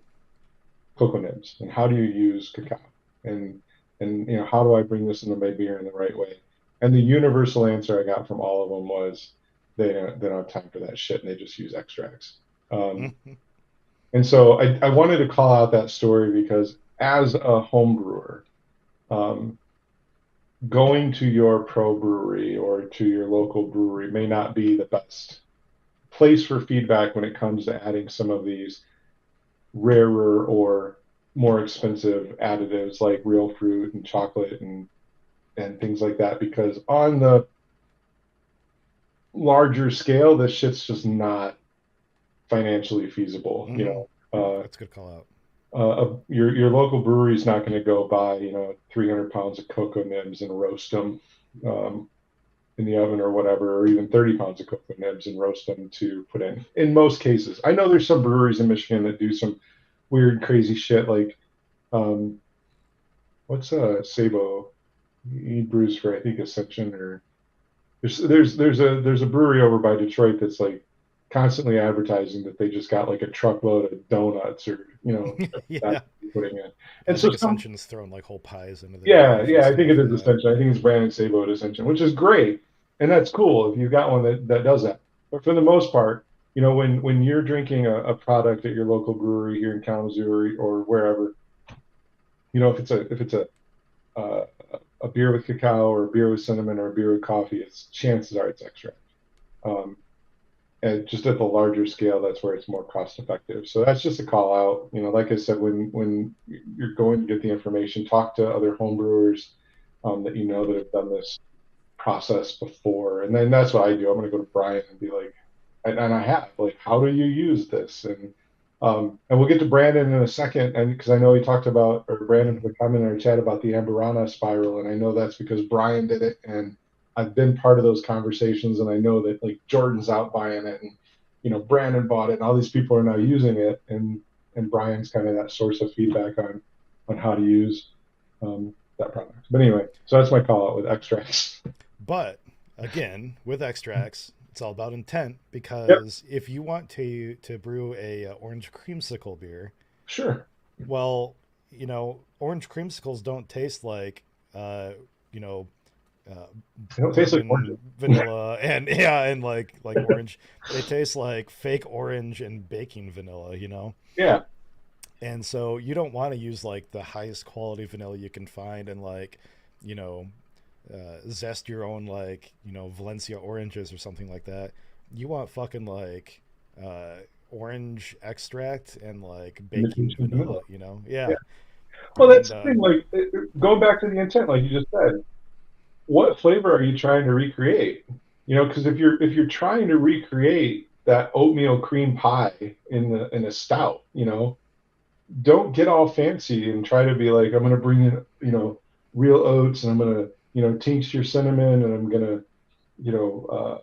cocoa nibs, and how do you use cacao, and how do I bring this into my beer in the right way?" And the universal answer I got from all of them was they don't have time for that shit, and they just use extracts. Um, and so I wanted to call out that story because as a home brewer, um, going to your pro brewery or to your local brewery may not be the best place for feedback when it comes to adding some of these rarer or more expensive additives like real fruit and chocolate and things like that, because on the larger scale this shit's just not financially feasible. Mm-hmm. uh, That's a good call out. your local brewery is not going to go buy 300 pounds of cocoa nibs and roast them um, in the oven or whatever, or even 30 pounds of cocoa nibs and roast them to put in most cases. I know there's some breweries in Michigan that do some weird crazy shit like um, what's Sabo? He brews for I think Ascension, or there's a brewery over by Detroit that's like constantly advertising that they just got like a truckload of donuts or that Yeah, putting in. yeah. And I so think some, Ascension's throwing like whole pies into their yeah, beers and yeah, I think stuff. it is Yeah. Ascension. I think it's Brandon Sabo at Ascension, which is great, and that's cool if you've got one that does that. But for the most part, when you're drinking a product at your local brewery here in Kalamazoo or wherever, if it's uh, a beer with cacao or a beer with cinnamon or a beer with coffee, it's chances are it's extract. Um, and just at the larger scale, that's where it's more cost effective. So that's just a call out. Like I said, when you're going to get the information, talk to other home brewers that that have done this process before, and then that's what I do. I'm going to go to Brian and be like, and I have like, how do you use this? And we'll get to Brandon in a second, and because I know he talked about, or Brandon Mm-hmm. put a comment in our chat about the Amberana spiral, and I know that's because Brian did it, and I've been part of those conversations, and I know that like Jordan's out buying it, and Brandon bought it, and all these people are now using it, and Brian's kind of that source of feedback on how to use that product. But anyway, so that's my call out with extracts. But again, with extracts, it's all about intent Yep, because if you want to brew a orange creamsicle beer, sure. well, orange creamsicles don't taste like uh, you know uh, They don't taste like bourbon oranges. vanilla and yeah, and like orange. They taste like fake orange and baking vanilla. Yeah, And so you don't want to use like the highest quality vanilla you can find and like you know zest your own like Valencia oranges or something like that. You want fucking like uh, orange extract and like baking imitation vanilla. vanilla. Yeah. Yeah. Well, that's And the thing. Like, going back to the intent, like you just said, what flavor are you trying to recreate? Because if you're trying to recreate that oatmeal cream pie in a stout, don't get all fancy and try to be like, I'm going to bring in, real oats, and I'm going to, tincture cinnamon, and I'm going to, you know,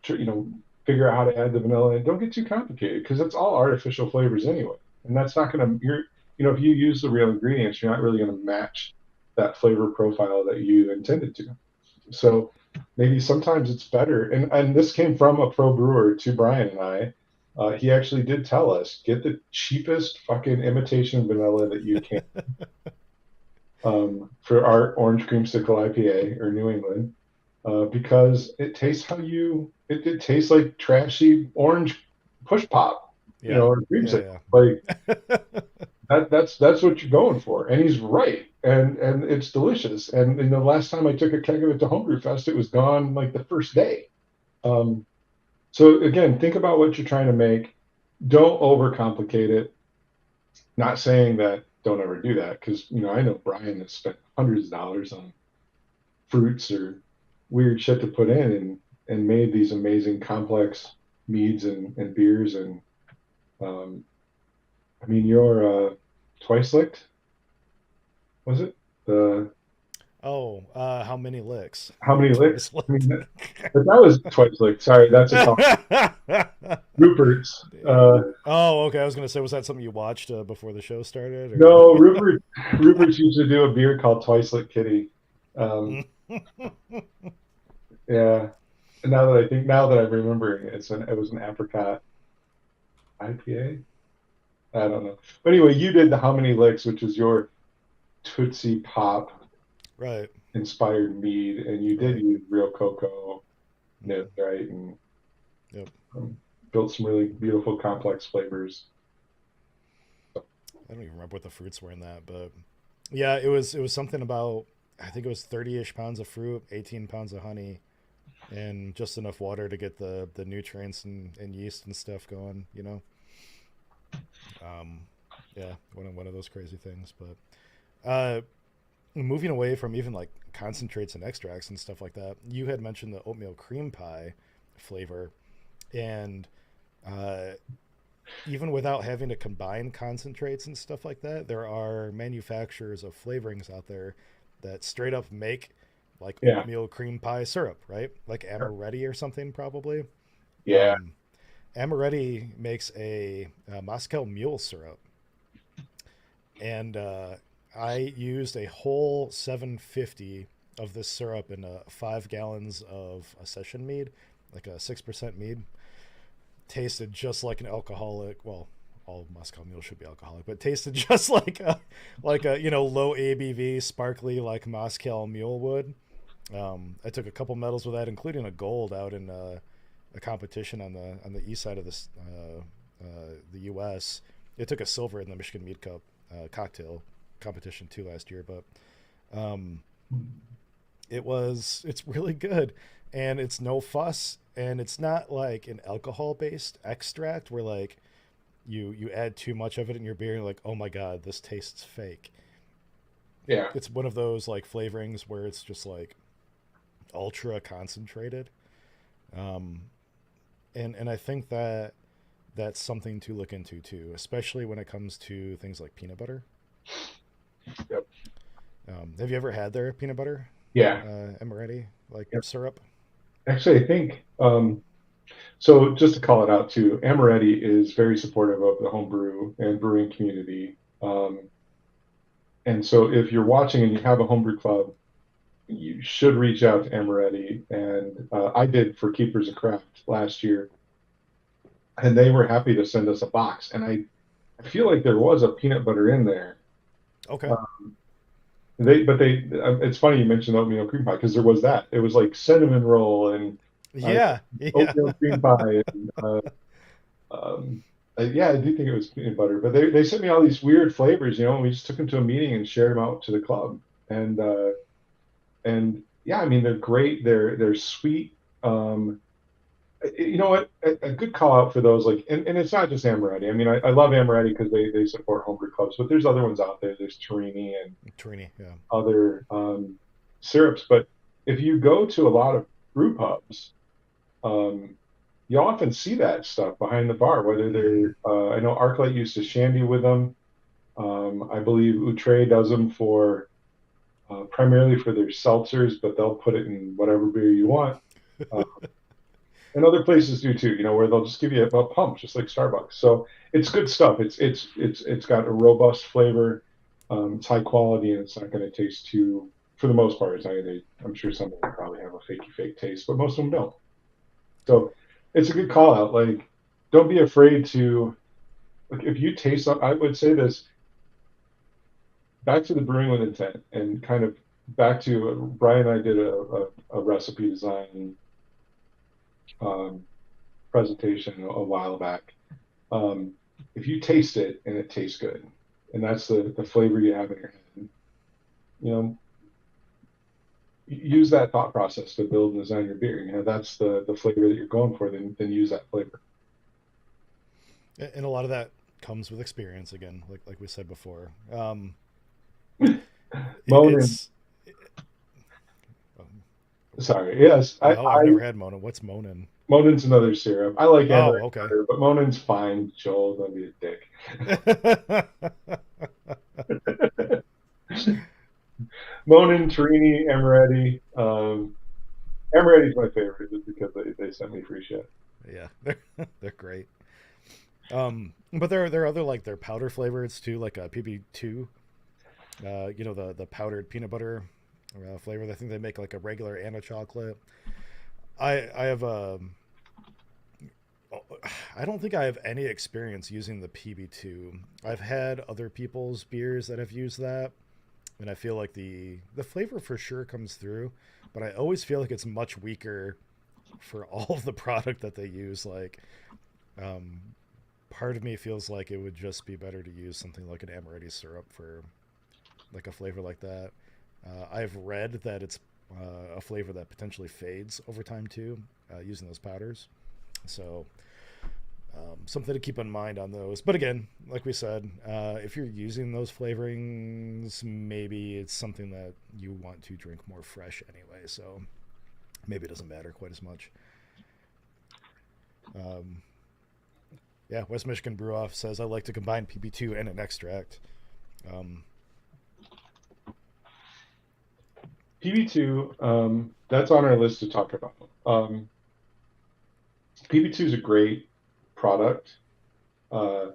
tr- you know, figure out how to add the vanilla. And don't get too complicated because it's all artificial flavors anyway. And that's not going to, if you use the real ingredients, you're not really going to match that flavor profile that you intended to. So maybe sometimes it's better. And this came from a pro brewer to Brian and I. He actually did tell us get the cheapest fucking imitation vanilla that you can for our orange creamsicle IPA or New England because it tastes it tastes like trashy orange push pop, yeah, or yeah, creamsicle. yeah. Like that's what you're going for, and he's right, and it's delicious. And the last time I took a keg of it to Homebrew Fest, it was gone like the first day. Um, so again, think about what you're trying to make. Don't overcomplicate it. Not saying that don't ever do that, because I know Brian has spent hundreds of dollars on fruits or weird shit to put in, and made these amazing complex meads and beers. And um, I mean, your twice licked, was it? The Oh, how many licks? How many licks? Twice I mean, licked. that was twice licked. Sorry, that's a call. Rupert's. Oh, okay. I was gonna say, was that something you watched before the show started, or? No, Rupert's used to do a beer called Twice Licked Kitty. Um, yeah. And now that I'm remembering, it was an apricot IPA. I don't know. But anyway, you did the How Many Licks, which is your Tootsie Pop Right, inspired mead, and you did right. use real cocoa Mm, nib, right? And yep. um, built some really beautiful complex flavors. I don't even remember what the fruits were in that, but yeah, it was something about, I think it was 30-ish pounds of fruit, 18 pounds of honey, and just enough water to get the nutrients and yeast and stuff going. Um, yeah, one of those crazy things. But moving away from even like concentrates and extracts and stuff like that, you had mentioned the oatmeal cream pie flavor, and uh, even without having to combine concentrates and stuff like that, there are manufacturers of flavorings out there that straight up make like Yeah. oatmeal cream pie syrup, right? Like Amaretti or something, probably. Yeah. Um, Amaretti makes a Moscow Mule syrup, and I used a whole 750 of this syrup in 5 gallons of a session mead, like a 6% mead. Tasted just like an alcoholic. Well, all Moscow Mule should be alcoholic, but tasted just like a low ABV, sparkly like Moscow Mule would. I took a couple medals with that, including a gold out in a competition on the east side of the U.S. It took a silver in the Michigan Mead Cup cocktail competition too last year, but um, it's really good, and it's no fuss, and it's not like an alcohol based extract where like you add too much of it in your beer and you're like, oh my god, this tastes fake. Yeah. It's one of those like flavorings where it's just like ultra concentrated. Um, and I think that that's something to look into too, especially when it comes to things like peanut butter. Yep. Have you ever had their peanut butter Yeah. Amaretti like Yep. syrup? Actually, I think so. Just to call it out too, Amaretti is very supportive of the homebrew and brewing community. And so, if you're watching and you have a homebrew club, you should reach out to Amaretti. And I did for Keepers of Craft last year, and they were happy to send us a box. And I feel like there was a peanut butter in there. Okay. Uh, it's funny you mentioned oatmeal cream pie because there was that. It was like cinnamon roll and uh, Yeah, yeah. oatmeal cream pie. And, um, yeah, I do think it was peanut butter, but they sent me all these weird flavors, and we just took them to a meeting and shared them out to the club. And yeah, I mean they're great. They're sweet. You know what? A good call out for those, like, and it's not just Amaretti. I mean, I love Amaretti because they support homebrew clubs, but there's other ones out there. There's Torini and Trini, yeah. other syrups. But if you go to a lot of brew pubs, um, you often see that stuff behind the bar. Whether Mm-hmm. I know ArcLight used to shandy with them. I believe Outre does them for primarily for their seltzers, but they'll put it in whatever beer you want. Uh, and other places do too, where they'll just give you a pump, just like Starbucks. So it's good stuff. It's got a robust flavor. It's high quality, and it's not going to taste too. For the most part, I'm sure some of them probably have a fakey fake taste, but most of them don't. So it's a good call out. Like, don't be afraid to. Like, if you taste something, I would say this back to the brewing with intent, and kind of back to Brian and I did a recipe design um, presentation a while back. Um, if you taste it and it tastes good, and that's the flavor you have in your head. You know, use that thought process to build and design your beer. You know, that's the flavor that you're going for. Then use that flavor. And a lot of that comes with experience again, like we said before. Monin, It's sorry, yes, no, I've never had Mona. What's Monin? Monin's another syrup. I like Oh, Amaretto okay. better, but Monin's fine. Joel, don't be a dick. Monin, Torini, Amaretti. Amaretti's my favorite just because they sent me free shit. Yeah, they're great. But there are other like their powder flavors too, like a PB2. The powdered peanut butter flavor. I think they make like a regular and a chocolate. I have I don't think I have any experience using the PB2. I've had other people's beers that have used that, and I feel like the flavor for sure comes through, but I always feel like it's much weaker for all of the product that they use. Like, um, part of me feels like it would just be better to use something like an amaretti syrup for like a flavor like that. I've read that it's a flavor that potentially fades over time too, using those powders. So something to keep in mind on those. But again, like we said, if you're using those flavorings, maybe it's something that you want to drink more fresh anyway. So maybe it doesn't matter quite as much. Um, yeah, West Michigan Brew Off says I like to combine PB2 and an extract. Um, PB2, that's on our list to talk about. PB2 is a great product. Uh,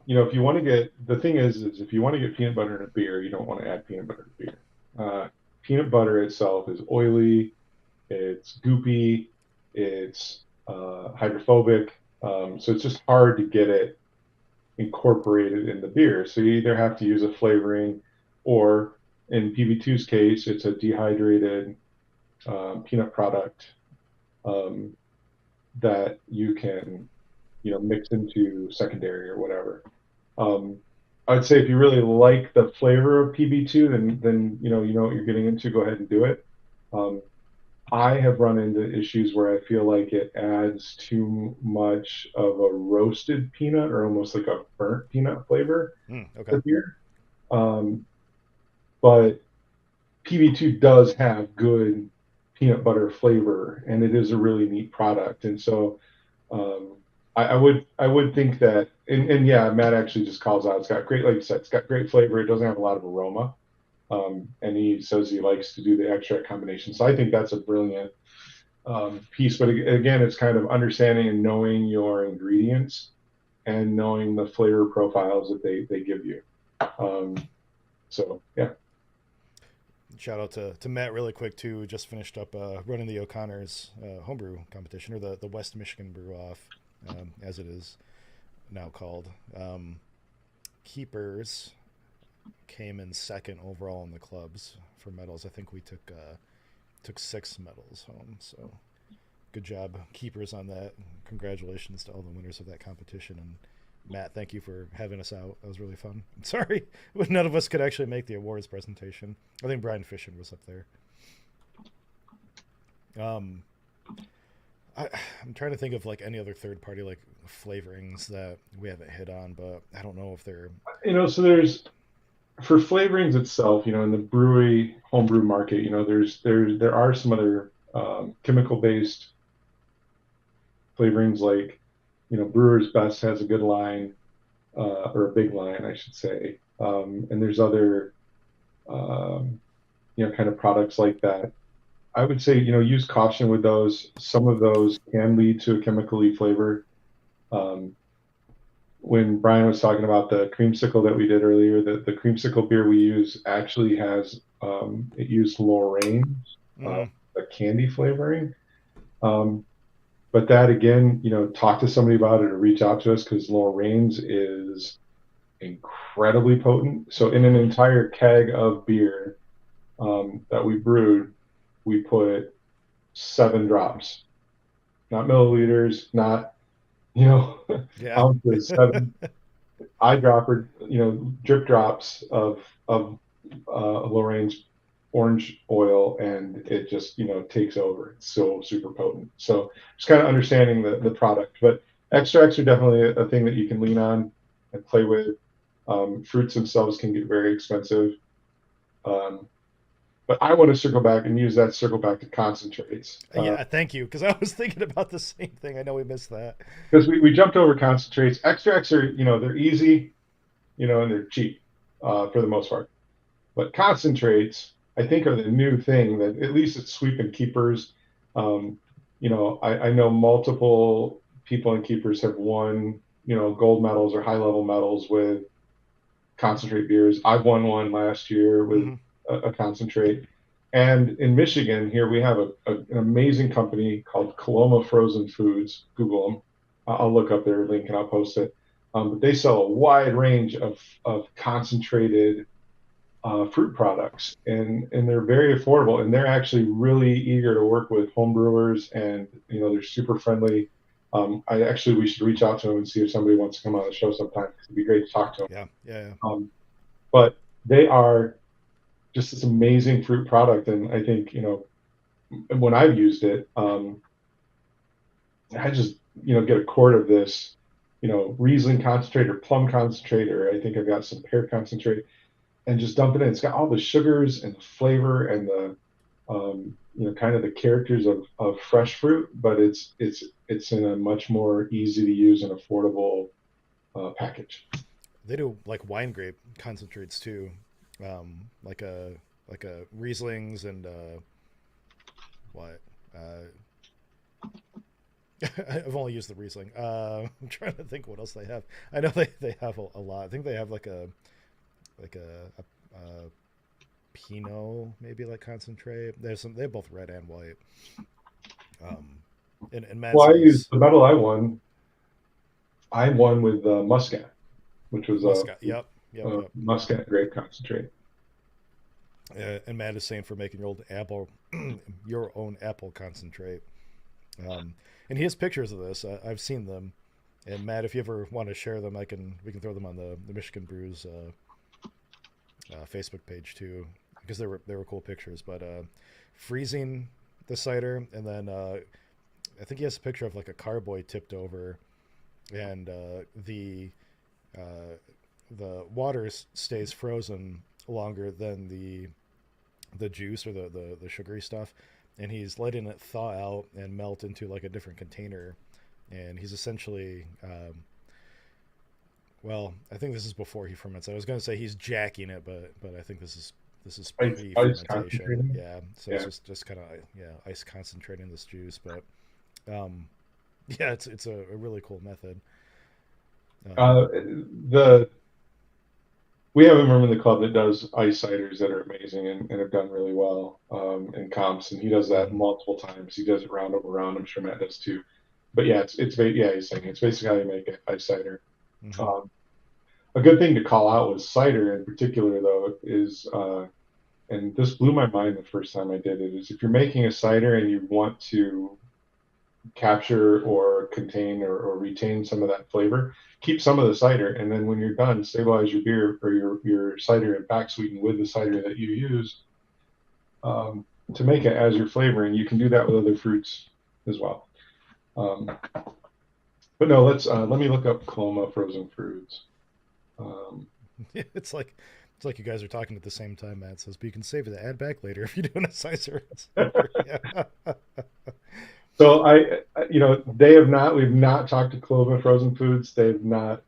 if you want to get the thing is if you want to get peanut butter in a beer, you don't want to add peanut butter to beer. Peanut butter itself is oily, it's goopy, it's hydrophobic, so it's just hard to get it incorporated in the beer. So you either have to use a flavoring, or in PB2's case, it's a dehydrated peanut product um, that you can mix into secondary or whatever. Um, I'd say if you really like the flavor of PB2, then you know what you're getting into. Go ahead and do it. Um, I have run into issues where I feel like it adds too much of a roasted peanut or almost like a burnt peanut flavor okay. to beer. Um, but PB2 does have good peanut butter flavor, and it is a really neat product. And so um, I would think that, and yeah, Matt actually just calls out. It's got great, like you said, it's got great flavor. It doesn't have a lot of aroma, and he says he likes to do the extract combination. So I think that's a brilliant piece. But again, it's kind of understanding and knowing your ingredients and knowing the flavor profiles that they give you. Um, so yeah, Shout out to Matt really quick too. Who just finished up running the O'Connor's homebrew competition, or the West Michigan Brew Off, as it is now called. Keepers came in second overall in the clubs for medals. I think we took 6 medals home. So good job, Keepers, on that. Congratulations to all the winners of that competition. And Matt, thank you for having us out. That was really fun. I'm sorry, but none of us could actually make the awards presentation. I think Brian Fishin was up there. Um, I, I'm trying to think of like any other third party like flavorings that we haven't hit on, but I don't know if they're. so there's for flavorings itself, in the brewery homebrew market, there are some other chemical based flavorings like Brewer's Best has a good line, or a big line, I should say. And there's other kind of products like that. I would say use caution with those. Some of those can lead to a chemically flavor. Um, when Brian was talking about the creamsicle that we did earlier, the creamsicle beer we use actually has it used Lorraine's, Mm, a candy flavoring. Um, but that again, talk to somebody about it or reach out to us because Lorraine's is incredibly potent. So in an entire keg of beer that we brewed, we put 7 drops, not milliliters, not yeah. ounces, seven. eyedropper, drip drops Lorraine's orange oil, and it just takes over. It's so super potent. So just kind of understanding the product, but extracts are definitely a thing that you can lean on and play with. Fruits themselves can get very expensive, um, but I want to circle back to concentrates, Yeah, thank you, because I was thinking about the same thing. I know we missed that. because we jumped over concentrates. Extracts are they're easy, and they're cheap for the most part. But concentrates, I think, are the new thing that at least it's sweeping keepers. Um, I know multiple people in keepers have won, gold medals or high level medals with concentrate beers. I've won one last year with Hmm. a concentrate. And in Michigan, here we have an amazing company called Coloma Frozen Foods. Google them. I'll look up their link and I'll post it. But they sell a wide range of concentrated fruit products, and they're very affordable, and they're actually really eager to work with home brewers, and they're super friendly. We should reach out to them and see if somebody wants to come on the show sometime. It'd be great to talk to them. Yeah, yeah, But they are just this amazing fruit product, and I think when I've used it, I just get a quart of this, Riesling concentrate or plum concentrate, or I think I've got some pear concentrate, and just dump it in. It's got all the sugars and the flavor and the kind of the characters of fresh fruit, but it's in a much more easy to use and affordable package. they do like wine grape concentrates too, like a Rieslings and what? Uh, I've only used the Riesling. I'm trying to think what else they have. I know they have a lot. I think they have like a Pinot, maybe like concentrate. There's some. They're both red and white. Um, and Matt Well, I used says the medal I won. I won with Muscat, which was Muscat. Yep, yep, a yep. Muscat grape concentrate. And Matt is saying for making your old apple, your own apple concentrate. And he has pictures of this. I've seen them. And Matt, if you ever want to share them, we can throw them on the Michigan Brews Facebook page too, because they were cool pictures. But freezing the cider, and then I think he has a picture of like a carboy tipped over, and uh, the water stays frozen longer than the juice or the sugary stuff, and he's letting it thaw out and melt into like a different container, and he's essentially well, I think this is before he ferments. I was going to say he's jacking it, but I think this is Ice pre-fermentation. concentrating. Yeah, so it's Yeah. just kind of ice concentrating this juice, but um, yeah, it's a really cool method. Um, Uh, the We have a member in the club that does ice ciders that are amazing and have done really well in comps, and he does that mhm, multiple times. He does it round over round. I'm sure Matt does too. But yeah, he's saying it's basically how you make it, ice cider. mhm. Um, a good thing to call out with cider in particular, though, is and this blew my mind the first time I did it, is if you're making a cider and you want to capture or contain or retain some of that flavor, keep some of the cider, and then when you're done, stabilize your beer or your cider and back sweeten with the cider that you use um, to make it as your flavoring. You can do that with other fruits as well. Um, but no, let me look up Coloma frozen fruits. Um, It's like you guys are talking at the same time. Matt says, but you can save the add back later if you're doing a sizer cider. Yeah. so they have not. We've not talked to Coloma frozen foods. They've not.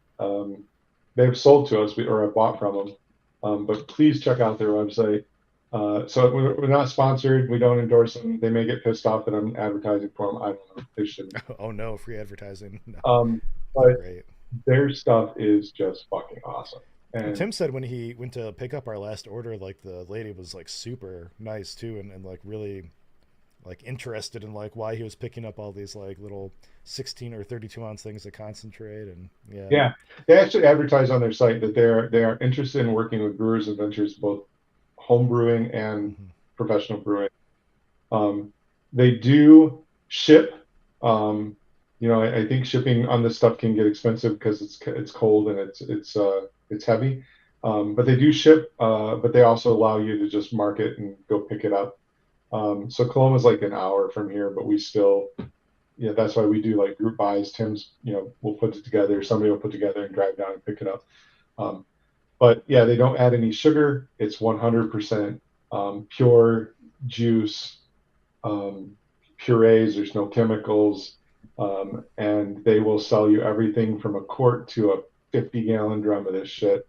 They've sold to us or I bought from them. But please check out their website. So we're not sponsored. We don't endorse them. They may get pissed off that I'm advertising for them. I don't know. They shouldn't. Oh no, free advertising. No, Um, they're but great. their stuff is just fucking awesome. Well, And Tim said when he went to pick up our last order, like the lady was like super nice too, and like really like interested in like why he was picking up all these like little 16 or 32 ounce things of concentrate, and yeah. yeah, they actually advertise on their site that they are interested in working with brewers and ventures, both home brewing and Hmm. professional brewing. Um, they do ship. Um, I think shipping on this stuff can get expensive because it's cold and it's heavy. But they do ship, but they also allow you to just mark it and go pick it up. So Cologne is like an hour from here, but we still, yeah, that's why we do like group buys. Tim's, we'll put it together. Somebody will put together and drive down and pick it up. Um, but yeah, they don't add any sugar. It's 100% pure juice, um, purees. There's no chemicals, and they will sell you everything from a quart to a 50-gallon drum of this shit.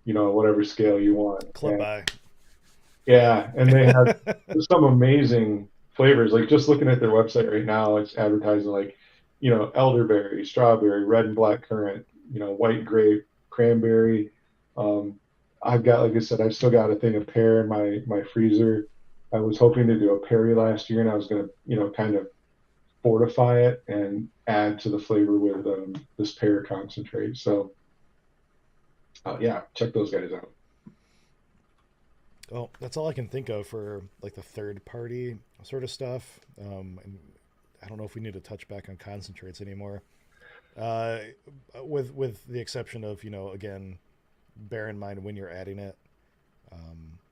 Whatever scale you want. Club And by. yeah, and they have some amazing flavors. Like just looking at their website right now, it's advertising like, elderberry, strawberry, red and black currant, white grape, cranberry. Um, I've got, like I said, I've still got a thing of pear in my freezer. I was hoping to do a perry last year, and I was gonna, kind of fortify it and add to the flavor with this pear concentrate. So, yeah, check those guys out. Well, that's all I can think of for like the third party sort of stuff. And I don't know if we need to touch back on concentrates anymore. Uh, with the exception of again, bear in mind when you're adding it.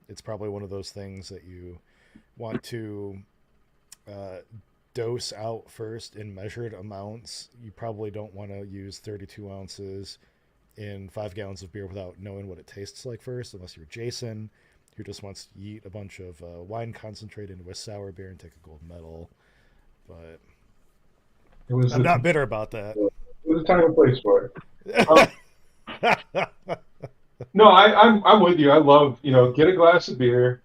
It's probably one of those things that you want to uh, dose out first in measured amounts. You probably don't want to use 32 ounces in 5 gallons of beer without knowing what it tastes like first, unless you're Jason, who just wants to eat a bunch of wine concentrate into a sour beer and take a gold medal. But It was I'm the not time, bitter about that. it was a time and place for it. Um, no, I'm with you. I love, get a glass of beer,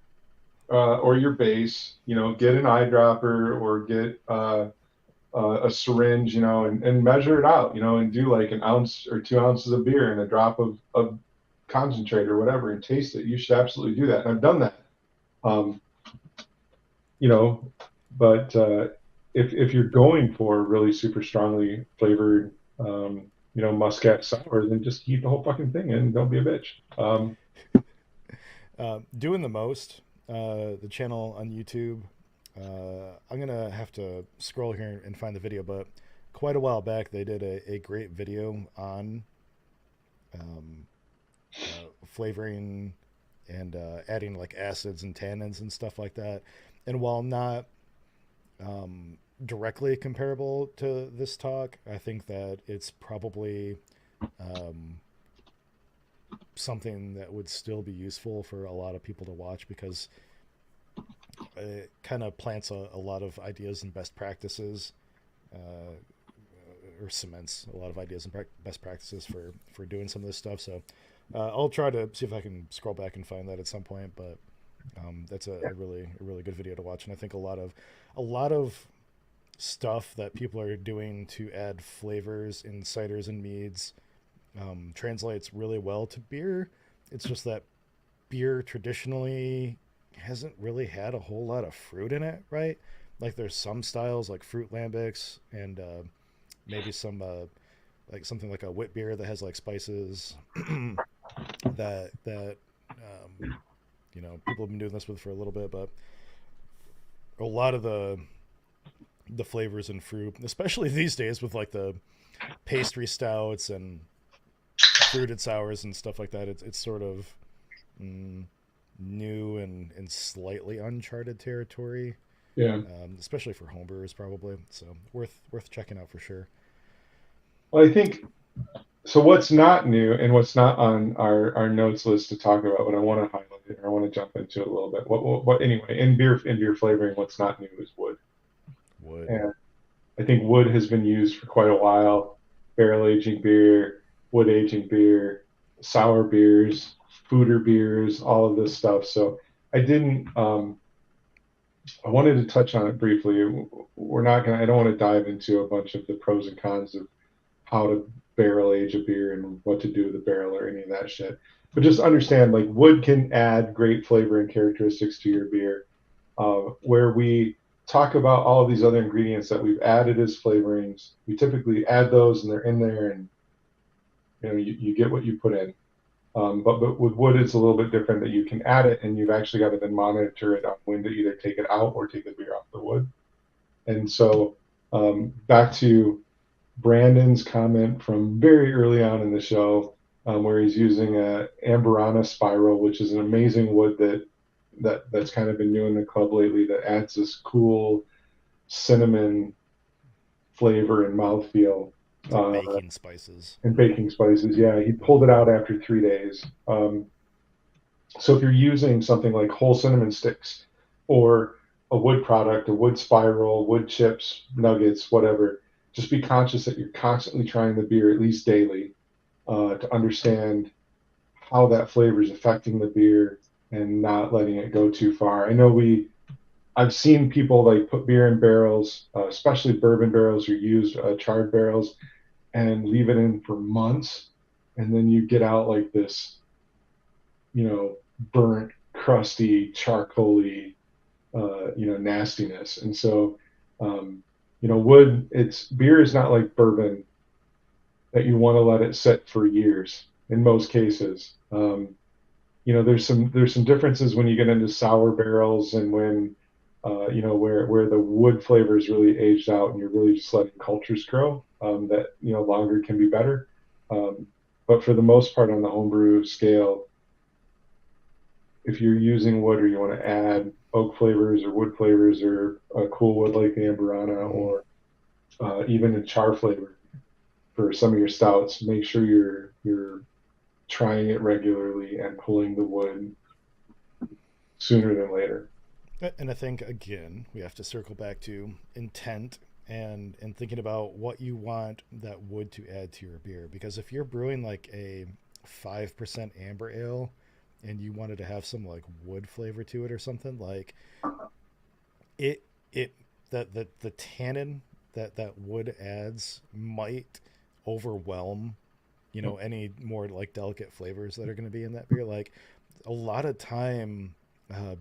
or your base, get an eyedropper or get a syringe, and measure it out, and do like an ounce or 2 ounces of beer and a drop of concentrate or whatever and taste it. You should absolutely do that. And I've done that. Um, you know, but if you're going for really super strongly flavored, muscat sour, then just eat the whole fucking thing and don't be a bitch. Doing the most, the channel on YouTube. I'm gonna have to scroll here and find the video, but quite a while back they did a great video on um, flavoring and adding like acids and tannins and stuff like that. And while not directly comparable to this talk, I think that it's probably um, something that would still be useful for a lot of people to watch because it kind of plants a lot of ideas and best practices, uh, or cements a lot of ideas and best practices for doing some of this stuff. So I'll try to see if I can scroll back and find that at some point. But that's a really good video to watch, and I think a lot of stuff that people are doing to add flavors in ciders and meads translates really well to beer. It's just that beer traditionally hasn't really had a whole lot of fruit in it, right? Like there's some styles like fruit lambics and maybe some like something like a wit beer that has like spices that people have been doing this with for a little bit, but a lot of the flavors in fruit, especially these days with like the pastry stouts and fruited sours and stuff like that, it's sort of mm, new and slightly uncharted territory, Yeah. especially for homebrewers probably. So worth checking out for sure. Well, I think so. What's not new and what's not on our notes list to talk about, but I want to highlight it or I want to jump into it a little bit. What anyway, in beer flavoring, what's not new is wood. Wood. And I think wood has been used for quite a while. Barrel aging beer, wood aging beer, sour beers, foeder beers, all of this stuff. So I didn't. I wanted to touch on it briefly. We're not gonna. I don't want to dive into a bunch of the pros and cons of how to barrel age a beer and what to do with the barrel or any of that shit. But just understand, like wood can add great flavor and characteristics to your beer. Where we talk about all of these other ingredients that we've added as flavorings, we typically add those and they're in there, and you get what you put in. But with wood, it's a little bit different that you can add it and you've actually got to then monitor it on when to either take it out or take the beer off the wood. And so Back to Brandon's comment from very early on in the show, where he's using a Amberana spiral, which is an amazing wood that's kind of been new in the club lately that adds this cool cinnamon flavor and mouthfeel. It's like Uh, baking spices. and baking spices. Yeah, he Yeah. pulled it out after 3 days. So if you're using something like whole cinnamon sticks or a wood product, a wood spiral, wood chips, nuggets, whatever, just be conscious that you're constantly trying the beer at least daily to understand how that flavor is affecting the beer and not letting it go too far. I've seen people like put beer in barrels, especially bourbon barrels or used charred barrels, and leave it in for months, and then you get out like this, burnt, crusty, charcoaly, nastiness. And so, wood. It's beer is not like bourbon that you want to let it sit for years. In most cases, there's some differences when you get into sour barrels and when where the wood flavor is really aged out and you're really just letting cultures grow. That longer can be better. Um, but for the most part, on the homebrew scale, if you're using wood or you want to add oak flavors or wood flavors or a cool wood like the Amberana Mm-hmm. or even a char flavor for some of your stouts, make sure you're trying it regularly and pulling the wood sooner than later. And I think again we have to circle back to intent and thinking about what you want that wood to add to your beer. Because if you're brewing like a 5% amber ale and you wanted to have some like wood flavor to it or something like it it that the tannin that wood adds might overwhelm any more like delicate flavors that are going to be in that beer. Like a lot of time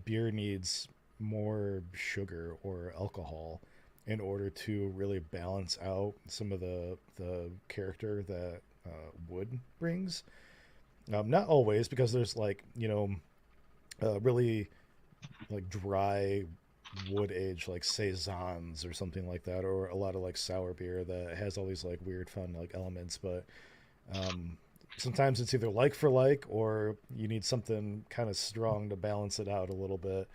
beer needs more sugar or alcohol in order to really balance out some of the character that wood brings. Not always, because there's like really like dry wood age like saisons or something like that, or a lot of like sour beer that has all these like weird fun like elements. But um, sometimes it's either like for like, or you need something kind of strong to balance it out a little bit.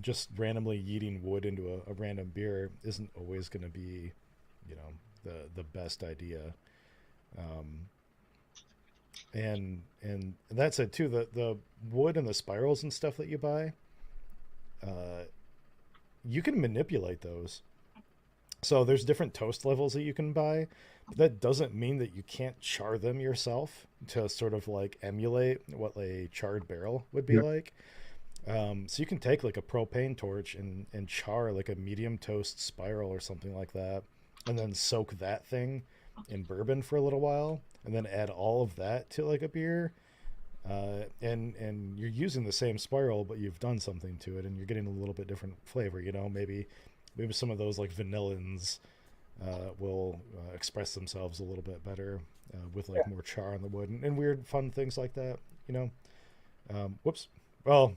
Just randomly yeeting wood into a random beer isn't always going to be, the best idea. Um, and that's it too. The wood and the spirals and stuff that you buy, uh, you can manipulate those. So there's different toast levels that you can buy, but that doesn't mean that you can't char them yourself to sort of like emulate what a charred barrel would be Yeah, like. So you can take like a propane torch and char like a medium toast spiral or something like that, and then soak that thing in bourbon for a little while, and then add all of that to like a beer. And you're using the same spiral, but you've done something to it, and you're getting a little bit different flavor. Maybe some of those like vanillins will express themselves a little bit better with like more char on the wood and weird fun things like that. You know. Whoops. Well,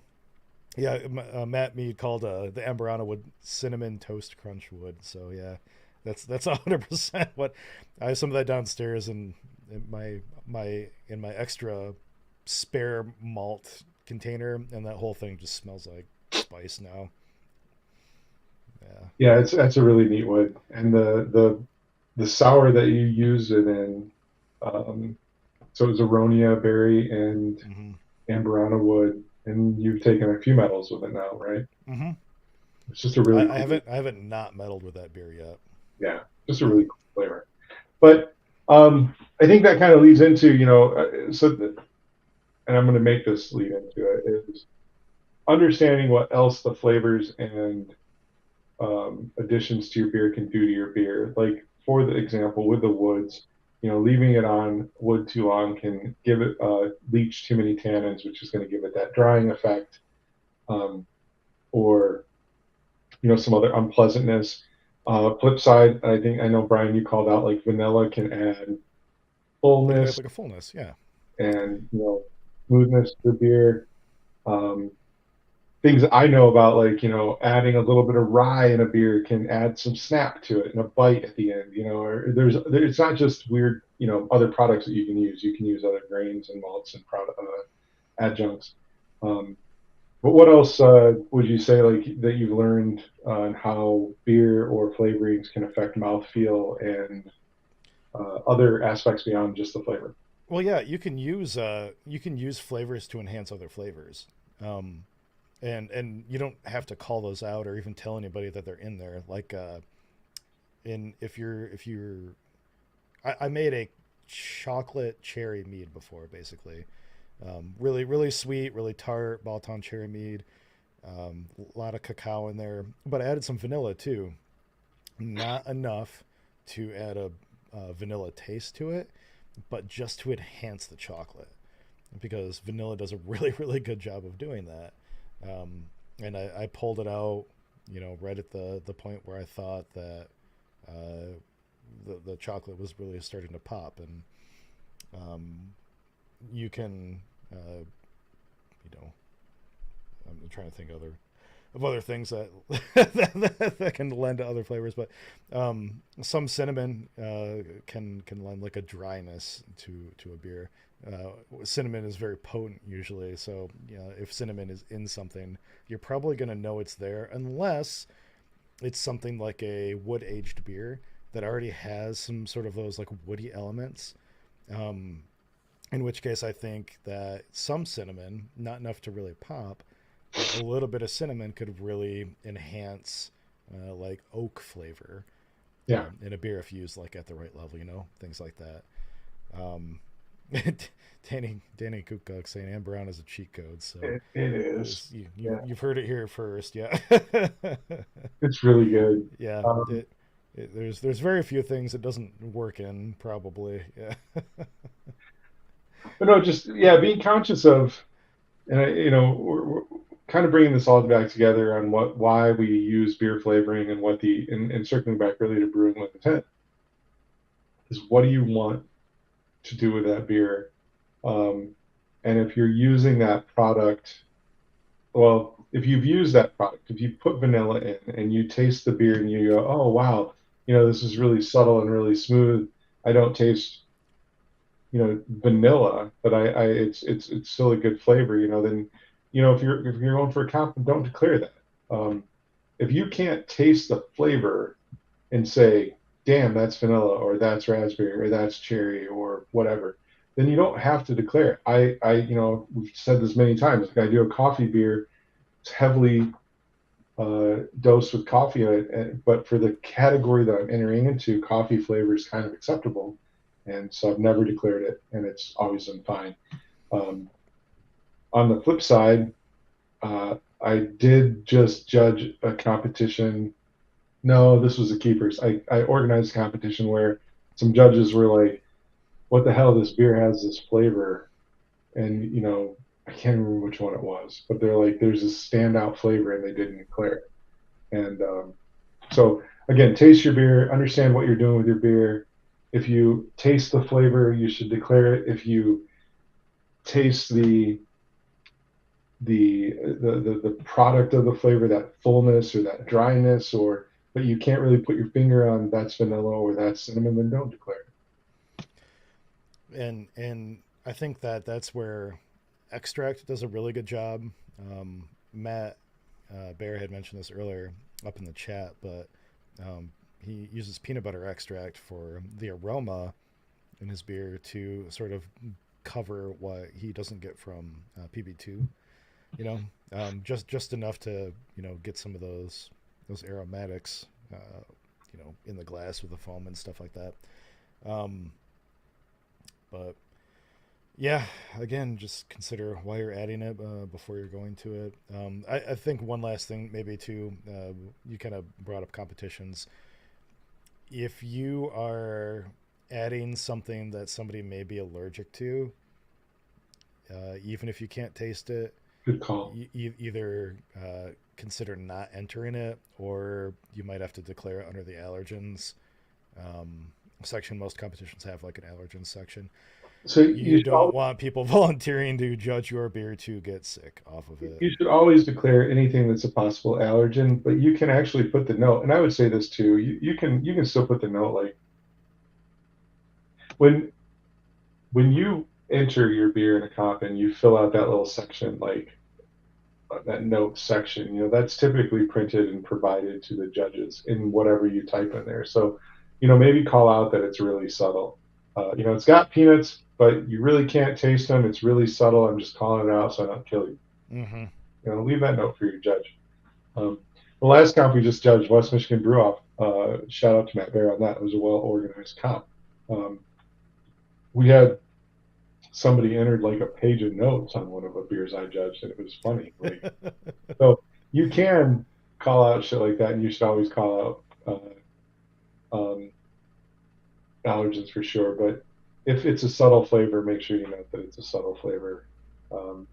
yeah. Matt Mead called the Amberana wood cinnamon toast crunch wood. So yeah, that's 100% what I have some of that downstairs in my extra spare malt container, and that whole thing just smells like spice now. Yeah. yeah, that's a really neat wood, and the sour that you use it in. Um, so it was Aronia berry and Mm-hmm. Amberana wood, and you've taken a few medals with it now, right? Mm-hmm. It's just a really I cool, haven't not meddled with that beer yet. yeah, just a Yeah. really cool flavor. But I think that kind of leads into, and I'm going to make this lead into it, is understanding what else the flavors and additions to your beer can do to your beer. Like for the example, with the woods, leaving it on wood too long can give it leach too many tannins, which is going to give it that drying effect, um, or some other unpleasantness. Flip side, I know Brian, you called out like vanilla can add It can have fullness like a fullness. Yeah. 'Cause, yeah. Like a fullness, yeah. and, smoothness to the beer. Um, smoothness to the beer. things that I know about, like, adding a little bit of rye in a beer can add some snap to it and a bite at the end, or it's not just weird, other products that you can use. You can use other grains and malts and adjuncts. Um, but what else would you say, like, that you've learned on how beer or flavorings can affect mouthfeel and other aspects beyond just the flavor? Well, yeah, you can use flavors to enhance other flavors, um, and you don't have to call those out or even tell anybody that they're in there. Like in if you're I made a chocolate cherry mead before, basically. Really sweet, really tart Balton cherry mead. A lot of cacao in there, but I added some vanilla too. Not enough to add a vanilla taste to it, but just to enhance the chocolate because vanilla does a really good job of doing that. And I pulled it out, right at the point where I thought that uh, the chocolate was really starting to pop, and um, you can, you know, I'm trying to think of other things that that can lend to other flavors, but some cinnamon can lend like a dryness to a beer. Cinnamon is very potent usually, so if cinnamon is in something, you're probably going to know it's there unless it's something like a wood aged beer that already has some sort of those like woody elements. Um, in which case, I think that some cinnamon, not enough to really pop, but a little bit of cinnamon could really enhance like oak flavor Yeah, in a beer if used like at the right level, things like that. Um, Danny Cookcock saying Anne Brown is a cheat code, so it is. Yeah, you've heard it here first, yeah. it's really good. Yeah, Um, there's very few things it doesn't work in, probably. Yeah. but no, just yeah, being conscious of, and we're kind of bringing this all back together on why we use beer flavoring and and circling back really to brewing with intent is what do you want to do with that beer, um, and if you're using that product, well, if you've used that product, if you put vanilla in and you taste the beer and you go, oh wow, this is really subtle and really smooth. I don't taste vanilla, but it's still a good flavor. Then if you're going for a compliment, don't declare that. Um, if you can't taste the flavor and say, "Damn, that's vanilla," or "That's raspberry," or "That's cherry," or whatever, then you don't have to declare it. We've said this many times. Like I do a coffee beer. It's heavily dosed with coffee in it, but for the category that I'm entering into, coffee flavor is kind of acceptable, and so I've never declared it, and it's always been fine. Um, on the flip side, I did just judge a competition. No, this was a keepers. I organized a competition where some judges were like, "What the hell? This beer has this flavor," and I can't remember which one it was, but they're like, "There's a standout flavor," and they didn't declare it. And so again, taste your beer, understand what you're doing with your beer. If you taste the flavor, you should declare it. If you taste the product of the flavor, that fullness or that dryness, or but you can't really put your finger on that's vanilla or that's cinnamon, then don't declare it. And I think that that's where extract does a really good job. Matt Bear had mentioned this earlier up in the chat, but he uses peanut butter extract for the aroma in his beer to sort of cover what he doesn't get from PB2. Just enough to get some of those aromatics, in the glass with the foam and stuff like that. Um, but yeah, again, just consider why you're adding it before you're going to it. I think one last thing, maybe too, you kind of brought up competitions. If you are adding something that somebody may be allergic to, even if you can't taste it, Good call. either consider not entering it, or you might have to declare it under the allergens section. Most competitions have like an allergens section. So You don't want people volunteering to judge your beer to get sick off of it. you should always declare anything that's a possible allergen, but you can actually put the note. And I would say this too. You can still put the note like when you enter your beer in a cup and you fill out that little section like that note section, that's typically printed and provided to the judges in whatever you type in there. So, maybe call out that it's really subtle. It's got peanuts, but you really can't taste them. It's really subtle. I'm just calling it out so I don't kill you. Mm-hmm. Leave that note for your judge. Um, the last comp we just judged, West Michigan Brew Off. Shout out to Matt Bear on that. It was a well organized comp. Um, we had somebody entered like a page of notes on one of the beers I judged, and it was funny. Like, so you can call out shit like that, and you should always call out allergens for sure. But if it's a subtle flavor, make sure you note that it's a subtle flavor. Um,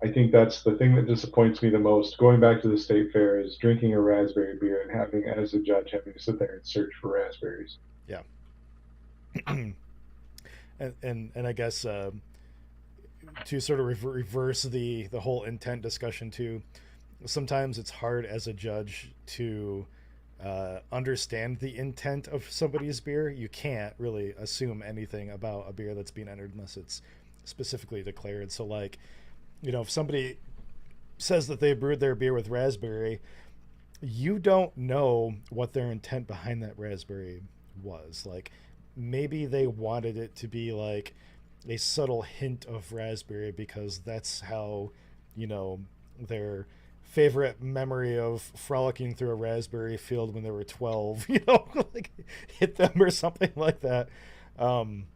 I think that's the thing that disappoints me the most. Going back to the state fair is drinking a raspberry beer and having, as a judge, having to sit there and search for raspberries. Yeah. And I guess to sort of reverse the whole intent discussion too, sometimes it's hard as a judge to understand the intent of somebody's beer. You can't really assume anything about a beer that's being entered unless it's specifically declared. So, like, if somebody says that they brewed their beer with raspberry, you don't know what their intent behind that raspberry was. Like, maybe they wanted it to be like a subtle hint of raspberry because that's how, you know, their favorite memory of frolicking through a raspberry field when they were 12, like hit them or something like that. Um,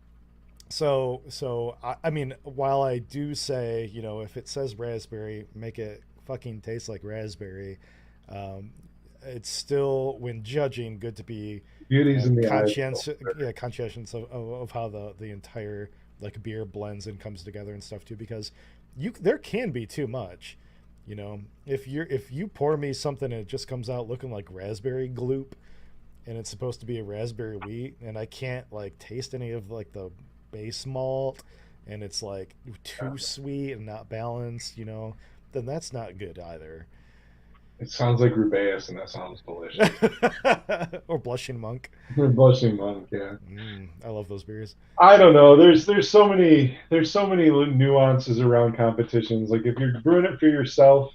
I mean, while I do say, if it says raspberry, make it fucking taste like raspberry. Um, it's still, when judging, good to be Beauty's in the eye of the conscientious of how the entire like beer blends and comes together and stuff too. Because there can be too much. If you pour me something and it just comes out looking like raspberry gloop, and it's supposed to be a raspberry wheat, and I can't like taste any of like the base malt, and it's like too beholder. sweet and not balanced, then that's not good either. It sounds like Rubeus, and that sounds delicious. Or blushing monk. Blushing monk, yeah. I love those beers. I don't know. There's so many nuances around competitions. Like if you're brewing it for yourself,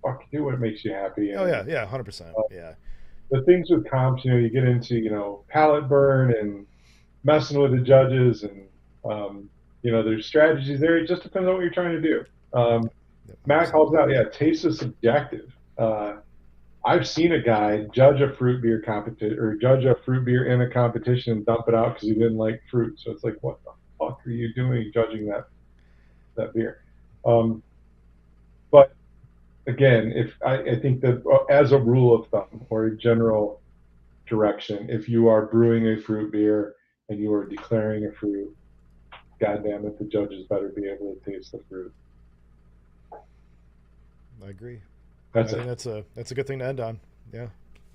fuck, do what makes you happy. Oh And yeah, yeah, 100%. uh, Yeah. the things with comps, you get into palate burn and messing with the judges, and there's strategies there. It just depends on what you're trying to do. Yep, Matt 100%. calls out, yeah, taste is subjective. Uh, I've seen a guy judge a fruit beer competition or judge a fruit beer in a competition and dump it out because he didn't like fruit. So it's like, what the fuck are you doing judging that beer? Um, but again, if I think that as a rule of thumb or a general direction, if you are brewing a fruit beer and you are declaring a fruit, goddamn it, the judges better be able to taste the fruit. I agree. That's I think it. that's a good thing to end on. Yeah.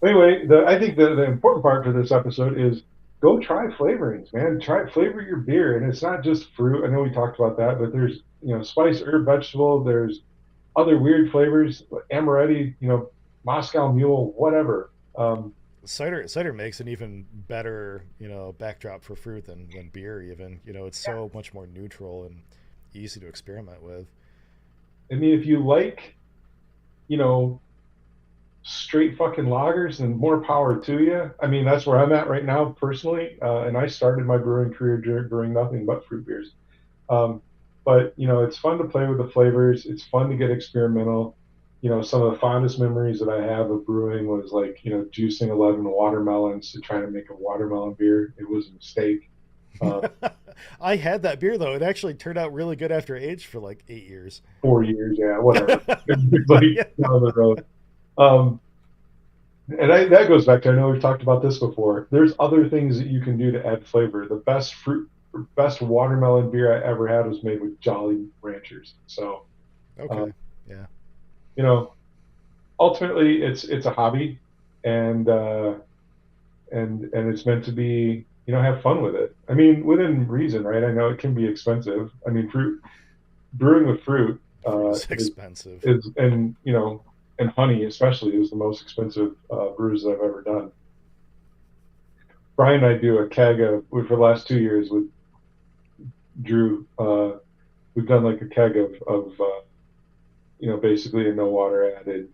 Anyway, I think the important part for this episode is go try flavorings, man. Try flavor your beer, and it's not just fruit. I know we talked about that, but there's spice, herb, vegetable. There's other weird flavors, amaretti, Moscow Mule, whatever. Cider makes an even better, backdrop for fruit than beer even. It's so much more neutral and easy to experiment with. I mean, if you like, you know, straight fucking lagers, then more power to you. I mean, that's where I'm at right now personally. And I started my brewing career brewing nothing but fruit beers. Um, but it's fun to play with the flavors. It's fun to get experimental. Some of the fondest memories that I have of brewing was like, juicing 11 watermelons to try to make a watermelon beer. It was a mistake. Uh, I had that beer though. It actually turned out really good after aged for like 8 years. 4 years, yeah, whatever. It's like Yeah. down the road. Um, that goes back to, I know we've talked about this before. There's other things that you can do to add flavor. The best watermelon beer I ever had was made with Jolly Ranchers. So, um, Okay. Yeah. you know, ultimately it's a hobby, and it's meant to be. have fun with it. I mean, within reason, right? I know it can be expensive. I mean, fruit brewing with fruit Fruit is is expensive. and and honey especially is the most expensive brews that I've ever done. Brian and I do a keg of for the last 2 years with Drew. We've done like a keg of basically a no water added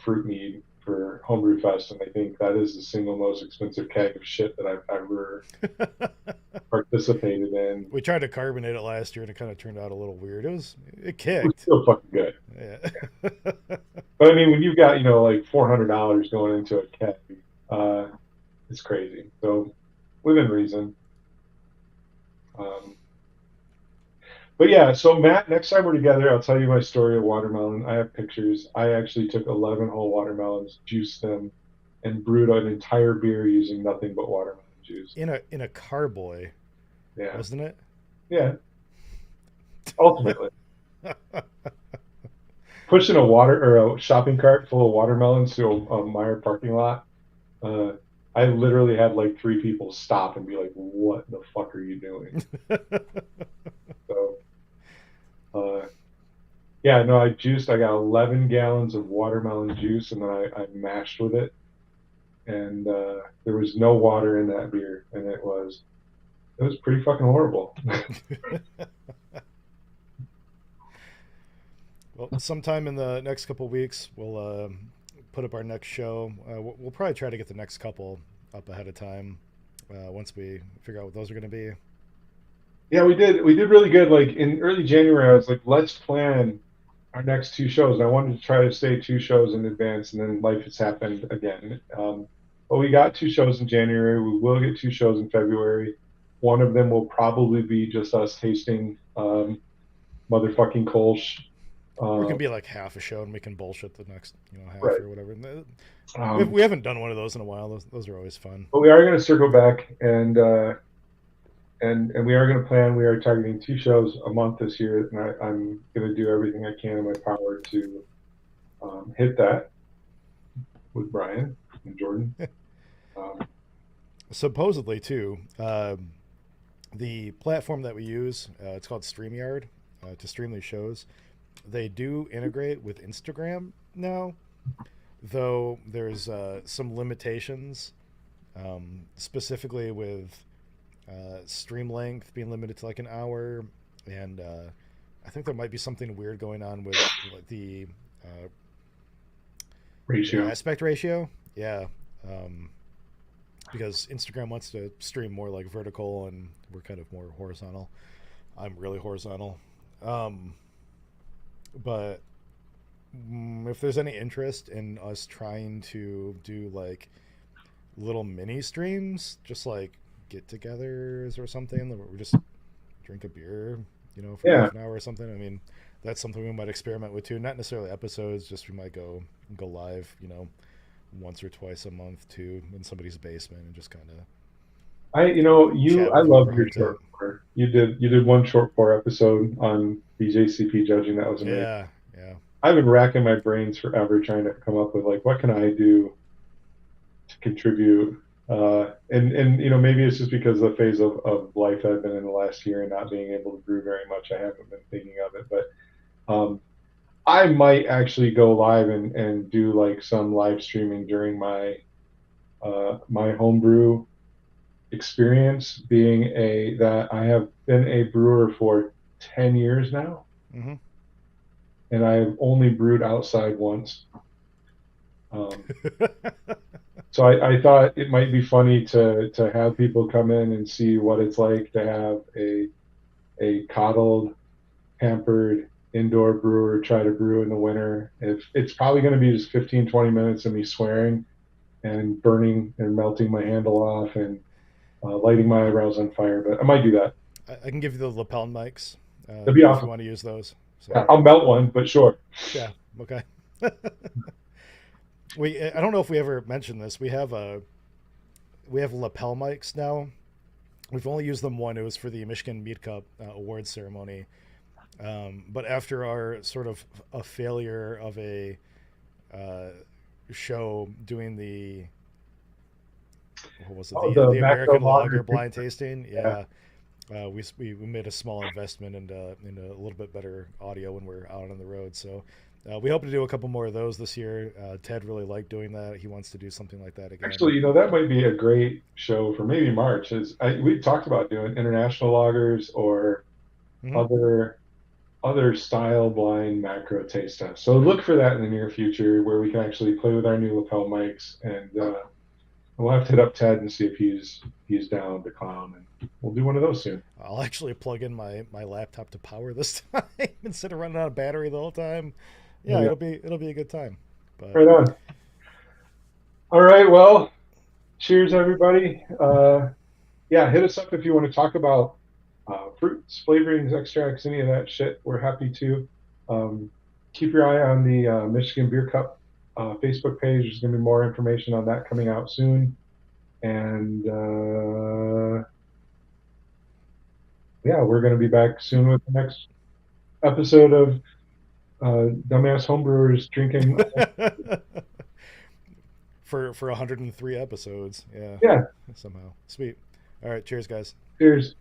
fruit mead for Homebrew Fest, and I think that is the single most expensive keg of shit that I've ever participated in. We tried to carbonate it last year, and it kind of turned out a little weird. It It was kicked. still fucking good. Yeah. But I mean, when you've got like $400 going into a keg, uh, it's crazy. So within reason. Um, but yeah, so Matt, next time we're together, I'll tell you my story of watermelon. I have pictures. I actually took 11 whole watermelons, juiced them, and brewed an entire beer using nothing but watermelon juice. In a carboy, Yeah, wasn't it? yeah. Ultimately, pushing a water or a shopping cart full of watermelons to a Meyer parking lot. Uh, I literally had like three people stop and be like, "What the fuck are you doing?" So, uh, yeah, no, I juiced. I got 11 gallons of watermelon juice, and then I mashed with it, and there was no water in that beer, and it was pretty fucking horrible. Well, sometime in the next couple weeks, we'll put up our next show. We'll probably try to get the next couple up ahead of time once we figure out what those are going to be. Yeah, we did really good. Like in early January, I was like, let's plan our next two shows. And I wanted to try to stay two shows in advance, and then life has happened again. But we got two shows in January. We will get two shows in February. One of them will probably be just us tasting motherfucking Kolsch. Or it Uh, can be like half a show, and we can bullshit the next half right. or whatever. Um, We haven't done one of those in a while. Those are always fun. but we are going to circle back and we are going to plan. We are targeting two shows a month this year, and I'm going to do everything I can in my power to hit that with Brian and Jordan. Um, Supposedly, too, the platform that we use, it's called StreamYard to stream these shows. They do integrate with Instagram now, though there's some limitations, specifically with stream length being limited to like an hour, and I think there might be something weird going on with like the ratio. aspect ratio. Yeah, um, because Instagram wants to stream more like vertical, and we're kind of more horizontal. I'm really horizontal, um, but if there's any interest in us trying to do like little mini streams, just like get-togethers or something, where we just drink a beer, for Yeah, half an hour or something. I mean, that's something we might experiment with too. Not necessarily episodes, just we might go live, once or twice a month too, in somebody's basement and just kind of chat I with love whoever your hides short out. pour. You did one short pour episode on BJCP judging. That was amazing. Yeah, yeah. I've been racking my brains forever trying to come up with like what can I do to contribute. And maybe it's just because of the phase of life I've been in the last year and not being able to brew very much. I haven't been thinking of it, but I might actually go live and do like some live streaming during my homebrew experience. Being a that I have been a brewer for 10 years now, Mm-hmm. and I have only brewed outside once. Um, so I thought it might be funny to have people come in and see what it's like to have a coddled, pampered indoor brewer try to brew in the winter. If it's probably going to be just 15, 20 minutes of me swearing and burning and melting my handle off and lighting my eyebrows on fire, but I might do that. I can give you the lapel mics That'd be if you awesome. want to use those. Yeah, So I'll melt one, but sure. yeah, okay. I don't know if we ever mentioned this. We have lapel mics now. We've only used them one. It was for the Michigan Meat Cup awards ceremony. But after our sort of a failure of a uh, show doing the what was it, Oh, the the macro American Lager lager. blind tasting? Yeah. Yeah, we made a small investment in a little bit better audio when we're out on the road. So we hope to do a couple more of those this year. Ted really liked doing that. He wants to do something like that again. Actually, that might be a great show for maybe March. We talked about doing international lagers or Hmm. other style blind macro taste tests. So look for that in the near future where we can actually play with our new lapel mics, and we'll have to hit up Ted and see if he's down to clown, and we'll do one of those soon. I'll actually plug in my laptop to power this time instead of running out of battery the whole time. There Yeah, you go. it'll be a good time. But Right on. All right. Well, cheers, everybody. Yeah, hit us up if you want to talk about fruits, flavorings, extracts, any of that shit. We're happy to. Um, Keep your eye on the Michigan Beer Cup Facebook page. There's going to be more information on that coming out soon. And yeah, we're going to be back soon with the next episode of Dumbass Homebrewers Drinking. for 103 episodes, yeah, Yeah, somehow. Sweet. All right, cheers, guys. cheers.